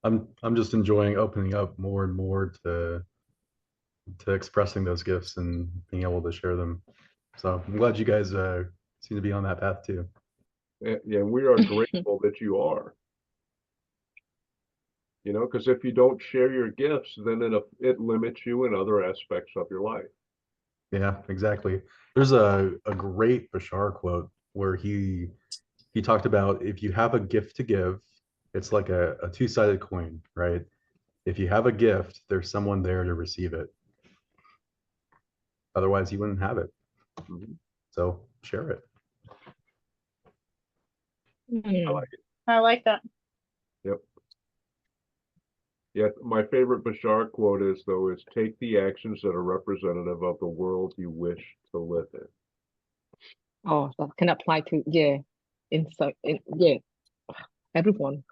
Speaker 3: I'm just enjoying opening up more and more to expressing those gifts and being able to share them. So I'm glad you guys seem to be on that path too.
Speaker 2: Yeah, we are grateful that you are. Because if you don't share your gifts, then it limits you in other aspects of your life.
Speaker 3: Yeah, exactly. There's a great Bashar quote where he talked about if you have a gift to give, it's like a two-sided coin, right? If you have a gift, there's someone there to receive it. Otherwise, you wouldn't have it.
Speaker 2: Mhm.
Speaker 3: So share it.
Speaker 2: I
Speaker 1: mm.
Speaker 2: like it.
Speaker 4: I like that.
Speaker 2: Yep. Yeah, my favorite Bashar quote is take the actions that are representative of the world you wish to live in.
Speaker 1: Oh, that can apply to, yeah. yeah, everyone.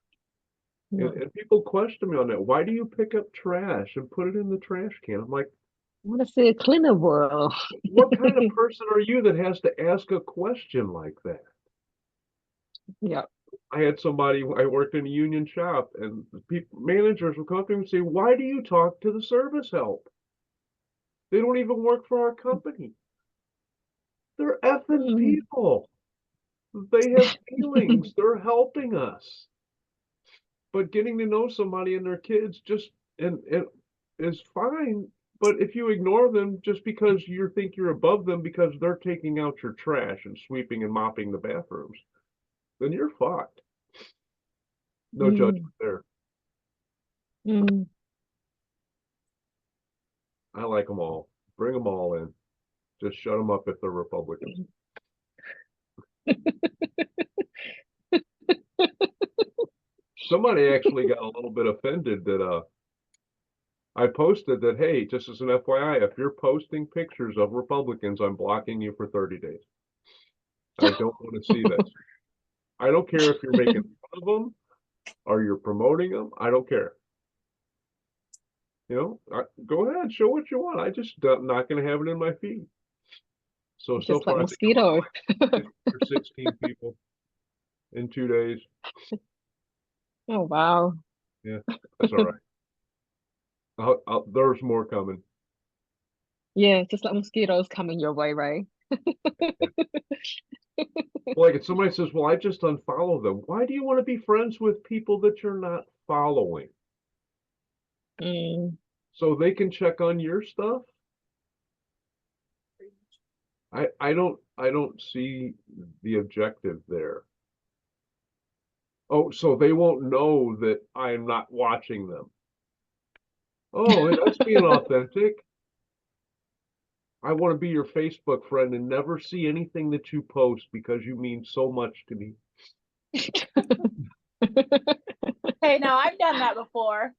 Speaker 1: Yeah.
Speaker 2: And people question me on that. Why do you pick up trash and put it in the trash can? I'm like,
Speaker 1: I want to see a cleaner world.
Speaker 2: what kind of person are you that has to ask a question like that?
Speaker 1: Yeah.
Speaker 2: I had somebody, I worked in a union shop, and the people, managers would come up to me and say, why do you talk to the service help? They don't even work for our company. They're effing
Speaker 1: Mm.
Speaker 2: people. They have feelings. They're helping us. But getting to know somebody and their kids just and is fine. But if you ignore them just because you think you're above them because they're taking out your trash and sweeping and mopping the bathrooms, then you're fucked. No judgment there.
Speaker 1: Mm.
Speaker 2: I like them all. Bring them all in. Just shut them up if they're Republicans. Somebody actually got a little bit offended that I posted that, hey, just as an FYI, if you're posting pictures of Republicans, I'm blocking you for 30 days. I don't want to see this. I don't care if you're making fun of them or you're promoting them. I don't care. You know, go ahead, show what you want. I just not going to have it in my feed. So
Speaker 1: Just
Speaker 2: far,
Speaker 1: like
Speaker 2: I think I'm
Speaker 1: mosquito.
Speaker 2: up to like 15 or 16 people in 2 days.
Speaker 1: Oh wow.
Speaker 2: Yeah, that's all right. There's more coming.
Speaker 1: Yeah, just like mosquitoes coming your way, right?
Speaker 2: Like if somebody says, well, I just unfollow them. Why do you want to be friends with people that you're not following?
Speaker 1: Mm.
Speaker 2: So they can check on your stuff? I don't see the objective there. Oh, so they won't know that I'm not watching them. Oh, that's being authentic. I want to be your Facebook friend and never see anything that you post because you mean so much to me.
Speaker 4: Hey, now I've done that before.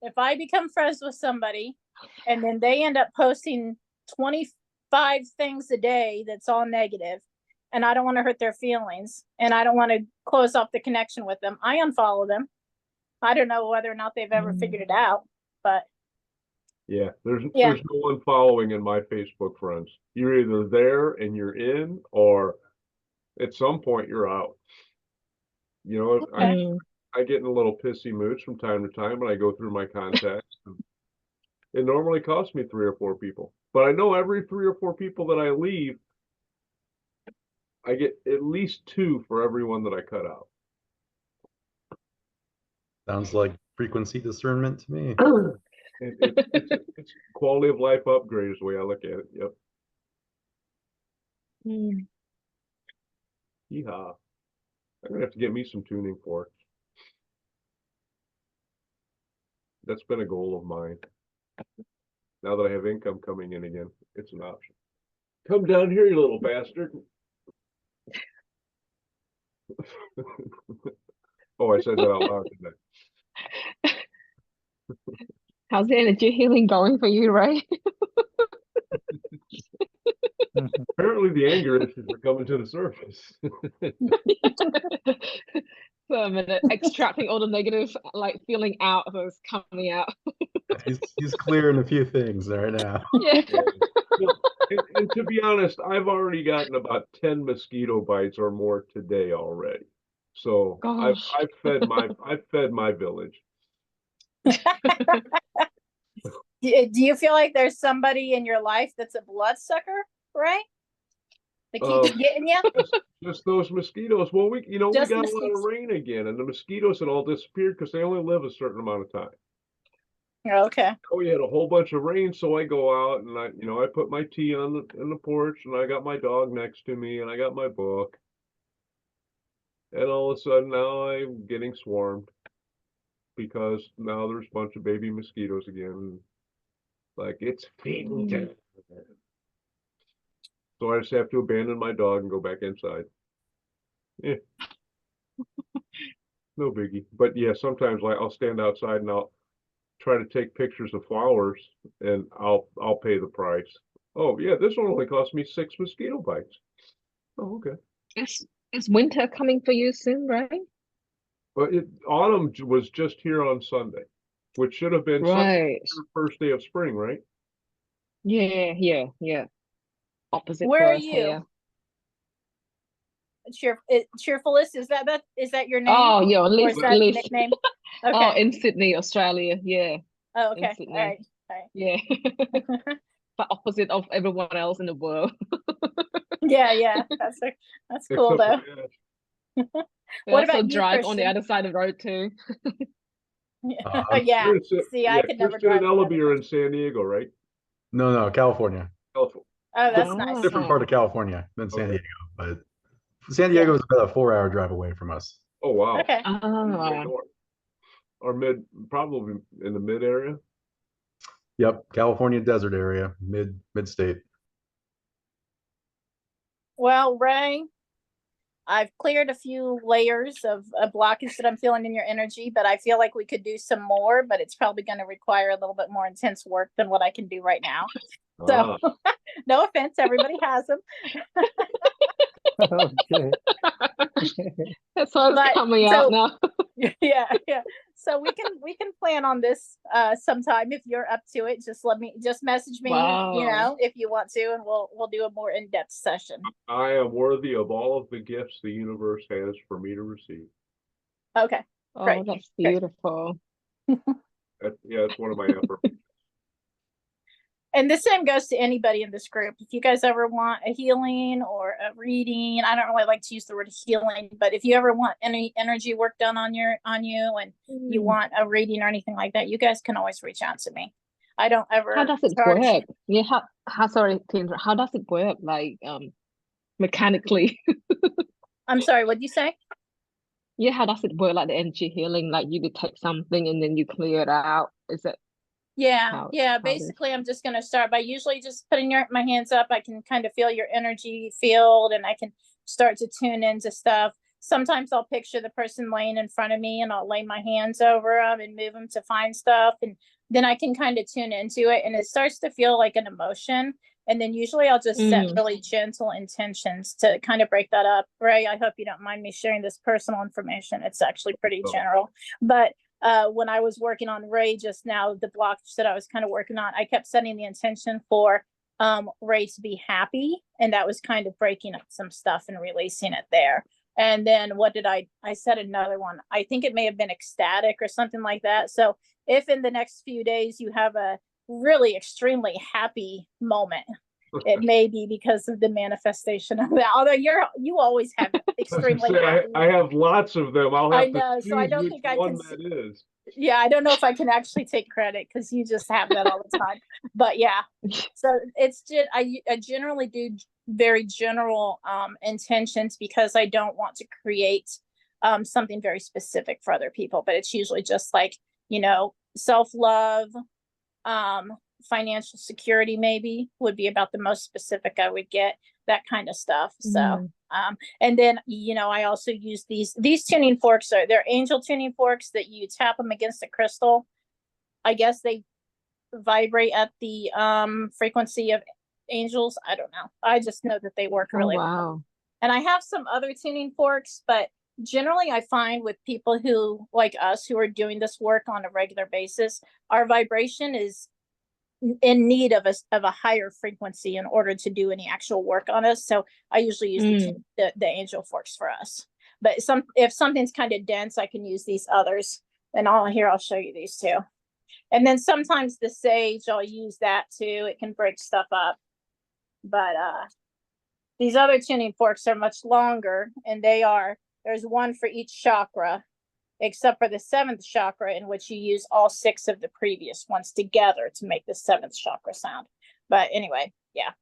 Speaker 4: If I become friends with somebody and then they end up posting 25 things a day that's all negative, and I don't want to hurt their feelings and I don't want to close off the connection with them, I unfollow them. I don't know whether or not they've ever figured it out, but
Speaker 2: Yeah, there's
Speaker 4: yeah.
Speaker 2: no one following in my Facebook friends. You're either there and you're in, or at some point you're out. You know,
Speaker 4: Okay.
Speaker 1: Mm.
Speaker 2: I get in a little pissy moods from time to time when I go through my contacts. It normally costs me 3 or 4 people, but I know every 3 or 4 people that I leave, I get at least 2 for every one that I cut out.
Speaker 3: Sounds like frequency discernment to me.
Speaker 2: It's quality of life upgrade is the way I look at it. Yep.
Speaker 1: Mm.
Speaker 2: Yeehaw. I'm gonna have to get me some tuning forks. That's been a goal of mine. Now that I have income coming in again, it's an option. Come down here, you little bastard. Oh, I said that out loud, didn't I?
Speaker 1: How's the energy healing going for you, right?
Speaker 2: Apparently the anger issues are coming to the surface.
Speaker 1: So I'm extracting all the negative, like feeling out of us coming out.
Speaker 3: He's clearing a few things right now.
Speaker 1: Yeah.
Speaker 2: Well, and to be honest, I've already gotten about 10 mosquito bites or more today already. So
Speaker 1: Gosh.
Speaker 2: I've fed my village.
Speaker 4: Do you feel like there's somebody in your life that's a bloodsucker, right? That keeps getting you?
Speaker 2: Just those mosquitoes. Well, we got a lot
Speaker 4: Mosquitoes.
Speaker 2: of rain again, and the mosquitoes had all disappeared because they only live a certain amount of time.
Speaker 4: Okay.
Speaker 2: Oh, we had a whole bunch of rain, so I go out and I put my tea on the porch, and I got my dog next to me, and I got my book, and all of a sudden now I'm getting swarmed because now there's a bunch of baby mosquitoes again. Like it's feeding time. So I just have to abandon my dog and go back inside. Yeah. No biggie. But yeah, sometimes like I'll stand outside and I'll try to take pictures of flowers and I'll pay the price. Oh yeah, this one only cost me 6 mosquito bites. Oh, okay.
Speaker 1: Is winter coming for you soon, right?
Speaker 2: But autumn was just here on Sunday, which should have been Sunday,
Speaker 1: Right.
Speaker 2: the first day of spring, right?
Speaker 1: Yeah. Opposite
Speaker 4: Where
Speaker 1: for
Speaker 4: are
Speaker 1: us
Speaker 4: you?
Speaker 1: here.
Speaker 4: Cheerfulest, is that your name?
Speaker 1: Oh, yeah,
Speaker 4: Or is that the
Speaker 1: Liz.
Speaker 4: nickname?
Speaker 1: Oh,
Speaker 4: Okay.
Speaker 1: in Sydney, Australia. Yeah,
Speaker 4: Oh,
Speaker 1: in
Speaker 4: okay.
Speaker 1: Sydney.
Speaker 4: All right.
Speaker 1: Yeah. The opposite of everyone else in the world.
Speaker 4: Yeah. That's cool
Speaker 2: Except,
Speaker 4: though.
Speaker 2: yeah,
Speaker 1: We
Speaker 4: What
Speaker 1: also
Speaker 4: about you,
Speaker 1: drive on the
Speaker 4: Christian?
Speaker 1: other side of the road too.
Speaker 4: Yeah.
Speaker 2: you're in Sa-
Speaker 4: See, I
Speaker 2: yeah,
Speaker 4: could never
Speaker 2: Kristen
Speaker 4: drive
Speaker 2: and
Speaker 4: on the
Speaker 2: Ellaby
Speaker 4: other
Speaker 2: are in San Diego, right?
Speaker 3: No, California.
Speaker 2: California.
Speaker 4: Oh, that's
Speaker 3: Different,
Speaker 4: nice.
Speaker 3: different
Speaker 1: Ah,
Speaker 3: part of California than San
Speaker 2: Okay.
Speaker 3: Diego, but San Diego is about a 4-hour drive away from us.
Speaker 2: Oh, wow.
Speaker 4: Okay.
Speaker 2: Way
Speaker 1: ah,
Speaker 2: north. Or probably in the mid area.
Speaker 3: Yep, California desert area, mid state.
Speaker 4: Well, Ray, I've cleared a few layers of blockage that I'm feeling in your energy, but I feel like we could do some more, but it's probably going to require a little bit more intense work than what I can do right now. So, no offense, everybody has them.
Speaker 5: Okay.
Speaker 1: that's why it's
Speaker 4: But,
Speaker 1: coming
Speaker 4: so-
Speaker 1: out now.
Speaker 4: Yeah. So we can plan on this sometime if you're up to it. Just message me,
Speaker 1: Wow.
Speaker 4: if you want to, and we'll do a more in-depth session.
Speaker 2: I am worthy of all of the gifts the universe has for me to receive.
Speaker 4: Okay.
Speaker 1: Oh,
Speaker 4: Great.
Speaker 1: that's beautiful.
Speaker 2: It's one of my efforts.
Speaker 4: And the same goes to anybody in this group. If you guys ever want a healing or a reading, I don't really like to use the word healing, but if you ever want any energy work done on you and you want a reading or anything like that, you guys can always reach out to me. I don't ever
Speaker 1: How does it
Speaker 4: charge.
Speaker 1: work? Yeah, sorry, Tim, how does it work? Like mechanically?
Speaker 4: I'm sorry, what'd you say?
Speaker 1: Yeah, how does it work? Like the energy healing, like you detect something and then you clear it out. Is it
Speaker 4: Yeah,
Speaker 1: how it is?
Speaker 4: basically I'm just gonna start by usually just putting my hands up. I can kind of feel your energy field and I can start to tune into stuff. Sometimes I'll picture the person laying in front of me and I'll lay my hands over them and move them to find stuff. And then I can kind of tune into it and it starts to feel like an emotion. And then usually I'll just set really gentle intentions to kind of break that up. Ray, I hope you don't mind me sharing this personal information. It's actually pretty general, but when I was working on Ray just now, the blockage that I was kind of working on, I kept setting the intention for Ray to be happy. And that was kind of breaking up some stuff and releasing it there. And then what did I said another one. I think it may have been ecstatic or something like that. So if in the next few days you have a really extremely happy moment, it may be because of the manifestation of that. Although you always have extremely happy.
Speaker 2: I have lots of them. I'll have
Speaker 4: I know,
Speaker 2: to
Speaker 4: so I
Speaker 2: choose
Speaker 4: don't
Speaker 2: which
Speaker 4: think I
Speaker 2: one
Speaker 4: can
Speaker 2: that is.
Speaker 4: Yeah, I don't know if I can actually take credit because you just have that all the time. But yeah, so it's just I generally do very general intentions because I don't want to create something very specific for other people. But it's usually just like, self-love, financial security maybe would be about the most specific I would get, that kind of stuff. So and then I also use these tuning forks. They're angel tuning forks that you tap them against a crystal. I guess they vibrate at the frequency of angels. I don't know. I just know that they work really well.
Speaker 1: Wow.
Speaker 4: And I have some other tuning forks, but generally I find with people who like us who are doing this work on a regular basis, our vibration is in need of a higher frequency in order to do any actual work on us. So I usually use the angel forks for us. But if something's kind of dense, I can use these others. And I'll show you these two. And then sometimes the sage, I'll use that too. It can break stuff up. But these other tuning forks are much longer, and there's one for each chakra, except for the 7th chakra, in which you use all 6 of the previous ones together to make the 7th chakra sound. But anyway, yeah.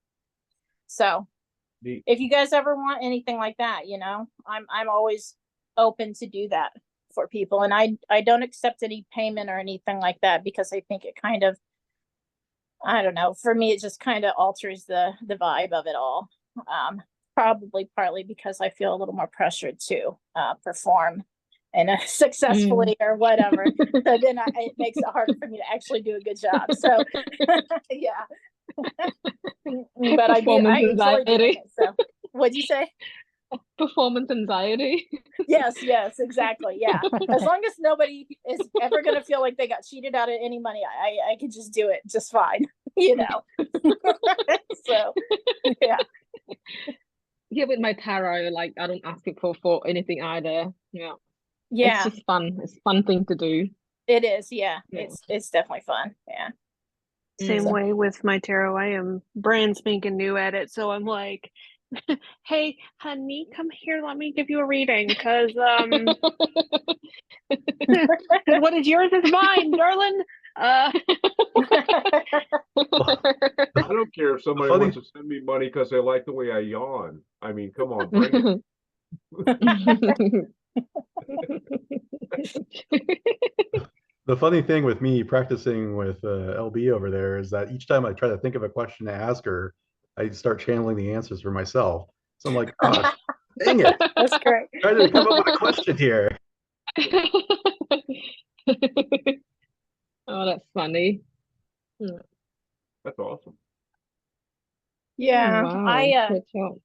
Speaker 4: So if you guys ever want anything like that, I'm always open to do that for people. And I don't accept any payment or anything like that because I think it kind of, I don't know, for me, it just kind of alters the vibe of it all. Probably partly because I feel a little more pressured to perform and successfully or whatever. So then it makes it harder for me to actually do a good job. So yeah. But I enjoy doing it. So what'd you say?
Speaker 1: performance anxiety.
Speaker 4: Yes, yes, exactly. Yeah. As long as nobody is ever gonna feel like they got cheated out of any money, I can just do it just fine, you know. So yeah.
Speaker 1: Yeah, with my tarot, like I don't ask people for anything either. Yeah. It's
Speaker 4: Yeah,
Speaker 1: just fun. It's a fun thing to do.
Speaker 4: it is. Yeah.
Speaker 1: Yeah.
Speaker 4: It's definitely fun. Yeah.
Speaker 6: Same
Speaker 1: Mm.
Speaker 6: way with my tarot. I am brand spanking new at it, so I'm like, "Hey, honey, come here. Let me give you a reading, cause what is yours is mine, darling."
Speaker 2: I don't care if somebody
Speaker 3: funny-
Speaker 2: wants to send me money because they like the way I yawn. I mean, come on, bring it.
Speaker 3: The funny thing with me practicing with LB over there is that each time I try to think of a question to ask her, I start channeling the answers for myself. So I'm like, oh, dang it.
Speaker 4: That's great.
Speaker 3: Trying to come up with a question here.
Speaker 1: Oh, that's funny.
Speaker 2: That's awesome.
Speaker 4: Yeah.
Speaker 1: Wow. Good job.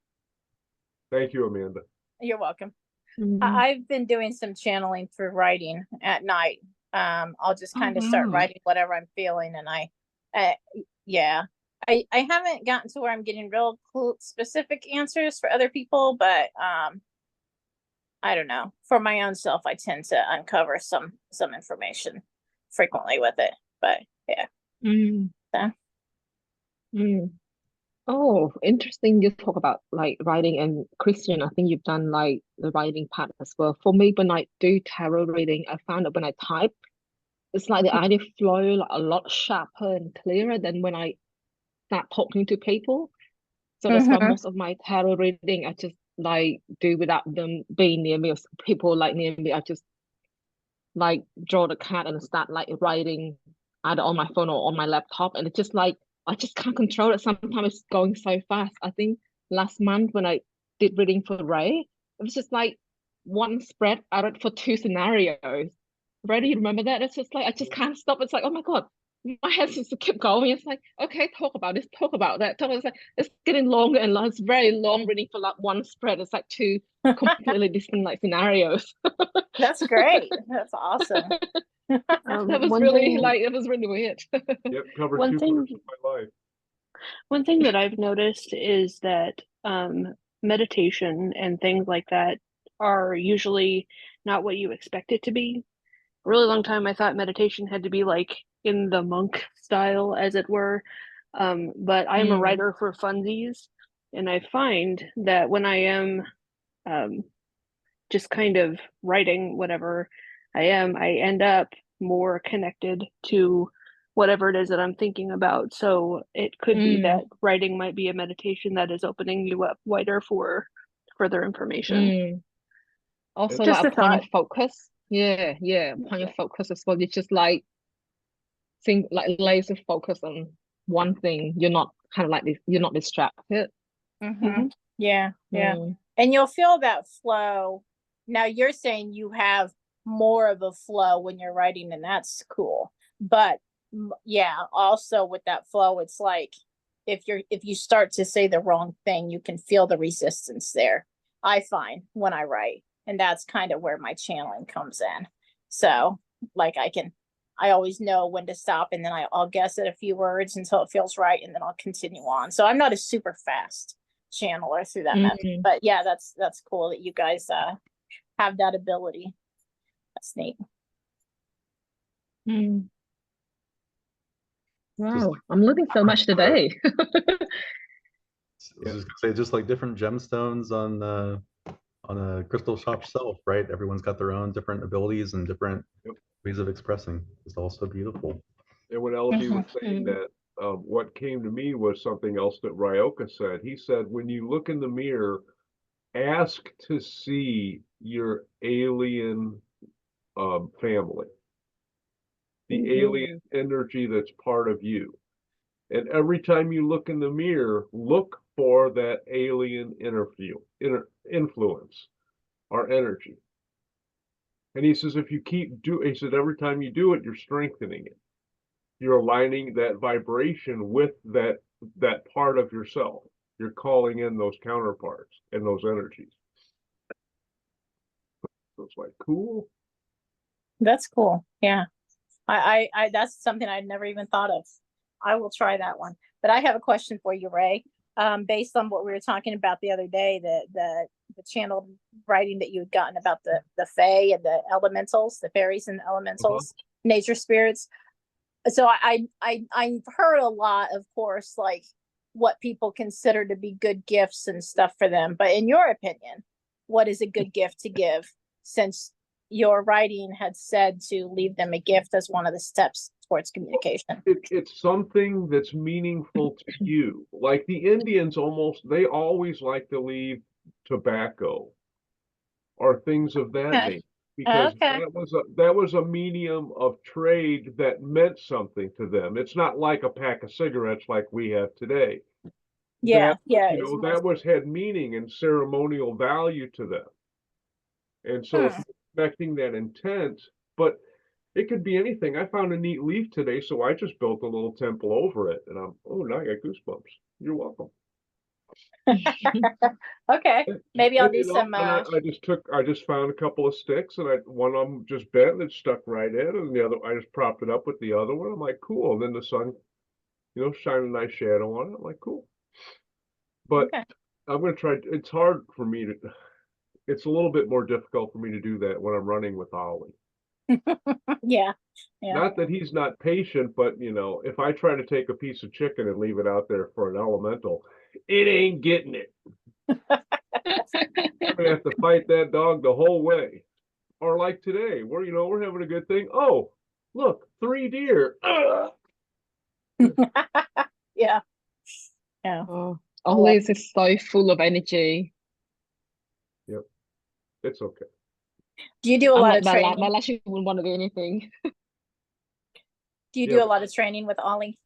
Speaker 2: Thank you, Amanda.
Speaker 4: You're welcome.
Speaker 1: Mhm.
Speaker 4: I've been doing some channeling through writing at night. I'll just
Speaker 1: Oh,
Speaker 4: kind of start
Speaker 1: wow.
Speaker 4: writing whatever I'm feeling, and yeah, I haven't gotten to where I'm getting real specific answers for other people, but I don't know. For my own self, I tend to uncover some information frequently with it. But yeah,
Speaker 1: Mm.
Speaker 4: so.
Speaker 1: Mm. Oh, interesting. You talk about like writing, and Christian, I think you've done like the writing part as well. For me, when I do tarot reading, I found that when I type, it's like the idea flow like a lot sharper and clearer than when I start talking to people. So that's why
Speaker 4: Mhm.
Speaker 1: most of my tarot reading I just like do without them being near me, or people like near me. I just like draw the card and start like writing either on my phone or on my laptop, and it's just like I just can't control it. Sometimes it's going so fast. I think last month when I did reading for Ray, it was just like one spread I read for two scenarios. Ray, do you remember that? It's just like I just can't stop. It's like, oh my God, my head just keep going. It's like, okay, talk about this, talk about that. It's like it's getting longer and longer. It's very long reading for like one spread. It's like two completely different like scenarios.
Speaker 4: That's great. That's awesome.
Speaker 1: That was
Speaker 6: one
Speaker 1: really
Speaker 6: thing,
Speaker 1: like it was really weird.
Speaker 2: Yep, covered
Speaker 6: One
Speaker 2: 2
Speaker 6: thing-
Speaker 2: parts of my life.
Speaker 6: one thing that I've noticed is that meditation and things like that are usually not what you expect it to be. A really long time, I thought meditation had to be like in the monk style, as it were. But I'm a
Speaker 1: Mm.
Speaker 6: writer for funsies, and I find that when I am just kind of writing whatever I end up more connected to whatever it is that I'm thinking about. So it could be that writing might be a meditation that is opening you up wider for further information.
Speaker 1: Mm. Also
Speaker 6: Just
Speaker 1: like
Speaker 6: a
Speaker 1: a point
Speaker 6: thought.
Speaker 1: of focus. Yeah, point of focus as well. You just like think like laser focus on one thing. You're not kind of like this, you're not distracted.
Speaker 4: Mhm. Yeah, yeah.
Speaker 1: Mm.
Speaker 4: And you'll feel that flow. Now you're saying you have more of a flow when you're writing, and that's cool. But yeah, also with that flow, it's like if you start to say the wrong thing, you can feel the resistance there. I find when I write, and that's kind of where my channeling comes in. So like I always know when to stop, and then I'll guess at a few words until it feels right, and then I'll continue on. So I'm not a super fast channeler through that method, but yeah, that's cool that you guys have that ability. That's neat.
Speaker 1: Mm. Wow, I'm learning so much today.
Speaker 3: I was just gonna say, just like different gemstones on a crystal shop shelf, right? Everyone's got their own different abilities and different ways of expressing. It's also beautiful.
Speaker 2: And when LB was saying that, what came to me was something else that Ryoka said. He said, when you look in the mirror, ask to see your alien family, the alien energy that's part of you. And every time you look in the mirror, look for that alien influence or energy. And he says, if you he said, every time you do it, you're strengthening it. You're aligning that vibration with that part of yourself. You're calling in those counterparts and those energies. So it's like, cool.
Speaker 4: That's cool. Yeah. I that's something I'd never even thought of. I will try that one. But I have a question for you, Ray. Based on what we were talking about the other day, the channel writing that you had gotten about the fae and the elementals, the fairies and the elementals, nature spirits. So I've heard a lot, of course, like what people consider to be good gifts and stuff for them. But in your opinion, what is a good gift to give, since your writing had said to leave them a gift as one of the steps towards communication?
Speaker 2: It's something that's meaningful to you. Like the Indians they always like to leave tobacco or things of that
Speaker 4: Okay.
Speaker 2: nature, because
Speaker 4: Okay.
Speaker 2: that was a medium of trade that meant something to them. It's not like a pack of cigarettes like we have today.
Speaker 4: Yeah,
Speaker 2: That,
Speaker 4: yeah.
Speaker 2: you know, that was had meaning and ceremonial value to them. And so it's respecting that intent, but it could be anything. I found a neat leaf today, so I just built a little temple over it, and now I got goosebumps. You're welcome.
Speaker 4: Okay. Maybe I'll do some.
Speaker 2: I just found a couple of sticks, and one of them just bent and it stuck right in, and the other I just propped it up with the other one. I'm like, cool. And then the sun, shine a nice shadow on it. I'm like, cool. But
Speaker 4: Okay.
Speaker 2: I'm gonna try. It's hard for me to. It's a little bit more difficult for me to do that when I'm running with Ollie.
Speaker 4: Yeah. Yeah.
Speaker 2: Not that he's not patient, but if I try to take a piece of chicken and leave it out there for an elemental, it ain't getting it. I'm gonna have to fight that dog the whole way. Or like today, we're having a good thing. Oh, look, 3 deer.
Speaker 4: Yeah. Yeah.
Speaker 1: Oh, Ollie's is so full of energy.
Speaker 2: Yep, it's okay.
Speaker 4: Do you do a
Speaker 1: I'm
Speaker 4: lot
Speaker 1: like
Speaker 4: of
Speaker 1: my
Speaker 4: training?
Speaker 1: lashes wouldn't want to do anything.
Speaker 4: Do you
Speaker 2: Yeah,
Speaker 4: do a lot of training with Ollie?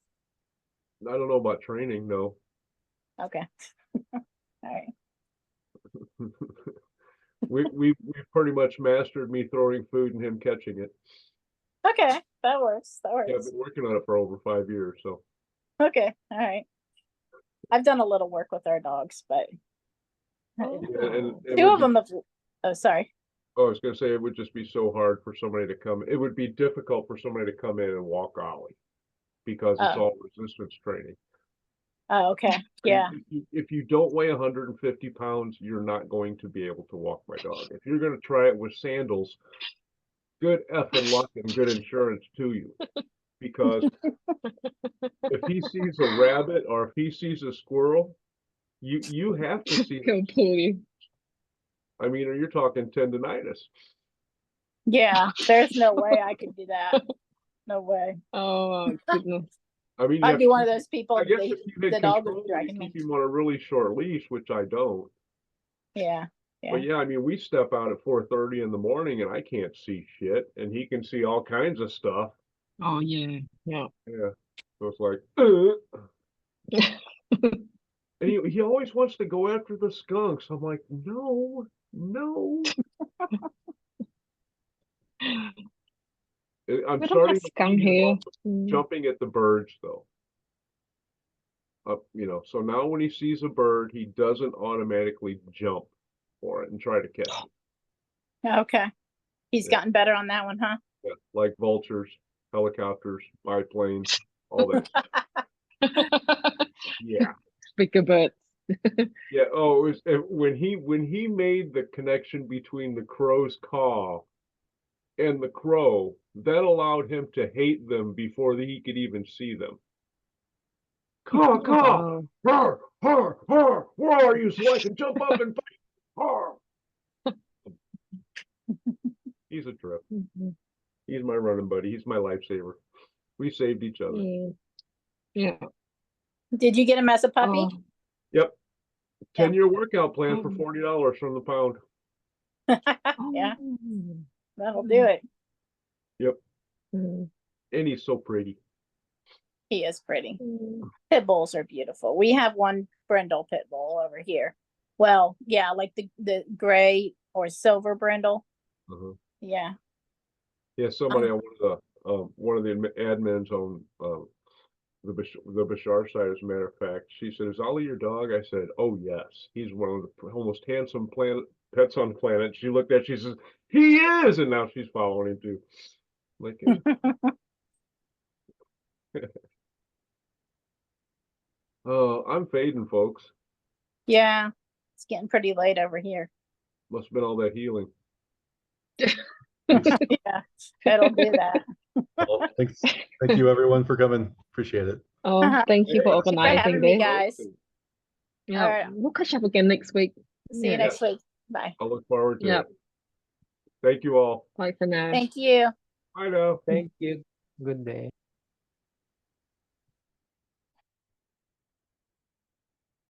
Speaker 2: I don't know about training, no.
Speaker 4: Okay. All right.
Speaker 2: We've pretty much mastered me throwing food and him catching it.
Speaker 4: Okay. That works. That
Speaker 2: Yeah, I've
Speaker 4: works.
Speaker 2: been working on it for over 5 years, so.
Speaker 4: Okay. All right. I've done a little work with our dogs, but
Speaker 2: And it
Speaker 4: two
Speaker 2: would
Speaker 4: of them have. Oh, sorry.
Speaker 2: I was gonna say it would just be so hard for somebody to come. It would be difficult for somebody to come in and walk Ollie because it's
Speaker 4: Oh.
Speaker 2: all resistance training.
Speaker 4: Oh, okay. Yeah.
Speaker 2: If you don't weigh 150 pounds, you're not going to be able to walk my dog. If you're gonna try it with sandals, good effing luck and good insurance to you. Because if he sees a rabbit or if he sees a squirrel, you have to see.
Speaker 1: He'll pull you.
Speaker 2: I mean, or you're talking tendonitis.
Speaker 4: Yeah. There's no way I could do that. No way.
Speaker 1: Oh goodness.
Speaker 2: I mean,
Speaker 4: I'd be one of those people.
Speaker 2: I guess if you
Speaker 4: The
Speaker 2: had
Speaker 4: dog
Speaker 2: control,
Speaker 4: was
Speaker 2: you
Speaker 4: dragging me.
Speaker 2: keep him on a really short leash, which I don't.
Speaker 4: Yeah.
Speaker 2: But yeah, I mean, we step out at 4:30 in the morning and I can't see shit, and he can see all kinds of stuff.
Speaker 1: Oh yeah. Yeah.
Speaker 2: Yeah, so it's like, and he always wants to go after the skunks. I'm like, no, no. I'm
Speaker 1: We don't
Speaker 2: starting
Speaker 1: have
Speaker 2: to
Speaker 1: scum
Speaker 2: wean him
Speaker 1: here.
Speaker 2: off of jumping at the birds though. So now when he sees a bird, he doesn't automatically jump for it and try to catch it.
Speaker 4: Okay. He's
Speaker 2: Yeah.
Speaker 4: gotten better on that one, huh?
Speaker 2: Yeah, like vultures, helicopters, biplanes, all that. Yeah.
Speaker 1: Bigger birds.
Speaker 2: Yeah. Oh, it was when he made the connection between the crow's caw and the crow, that allowed him to hate them before he could even see them. Caw, caw,
Speaker 1: Oh.
Speaker 2: har, har, har, where are you so I can jump up and fight? Har. He's a trip.
Speaker 1: Mhm.
Speaker 2: He's my running buddy. He's my lifesaver. We saved each other.
Speaker 1: Yeah. Yeah.
Speaker 4: Did you get him as a puppy?
Speaker 1: Oh.
Speaker 2: Yep.
Speaker 4: Yeah.
Speaker 2: 10-year workout plan for
Speaker 1: Oh.
Speaker 2: $40 from the pound.
Speaker 4: Yeah,
Speaker 1: Oh.
Speaker 4: that'll do it.
Speaker 2: Yep.
Speaker 1: Mm.
Speaker 2: And he's so pretty.
Speaker 4: He is pretty.
Speaker 1: Mm.
Speaker 4: Pit bulls are beautiful. We have one Brindle pit bull over here. Well, yeah, like the gray or silver Brindle.
Speaker 2: Uh-huh.
Speaker 4: Yeah.
Speaker 2: Yeah, somebody on one of the admins on the Bashar side, as a matter of fact, she said, "Is Ollie your dog?" I said, "Oh yes, he's one of the most handsome Pets on Planet. She looked at, she says, he is, and now she's following him too. Like, oh, I'm fading, folks.
Speaker 4: Yeah, it's getting pretty late over here.
Speaker 2: Must have been all that healing.
Speaker 4: Yeah, it'll do that.
Speaker 3: Well, thanks. Thank you everyone for coming. Appreciate it.
Speaker 1: Oh,
Speaker 4: Uh-huh.
Speaker 1: thank you for
Speaker 2: Thanks
Speaker 4: for
Speaker 1: organizing
Speaker 4: having me,
Speaker 1: this.
Speaker 4: guys.
Speaker 1: Yeah,
Speaker 4: Alright.
Speaker 1: we'll catch up again next week.
Speaker 4: See you
Speaker 1: Yeah.
Speaker 4: next week. Bye.
Speaker 2: I'll look forward to
Speaker 1: Yep.
Speaker 2: it. Thank you all.
Speaker 1: Bye for now.
Speaker 4: Thank you.
Speaker 2: Bye now.
Speaker 5: Thank you. Good day.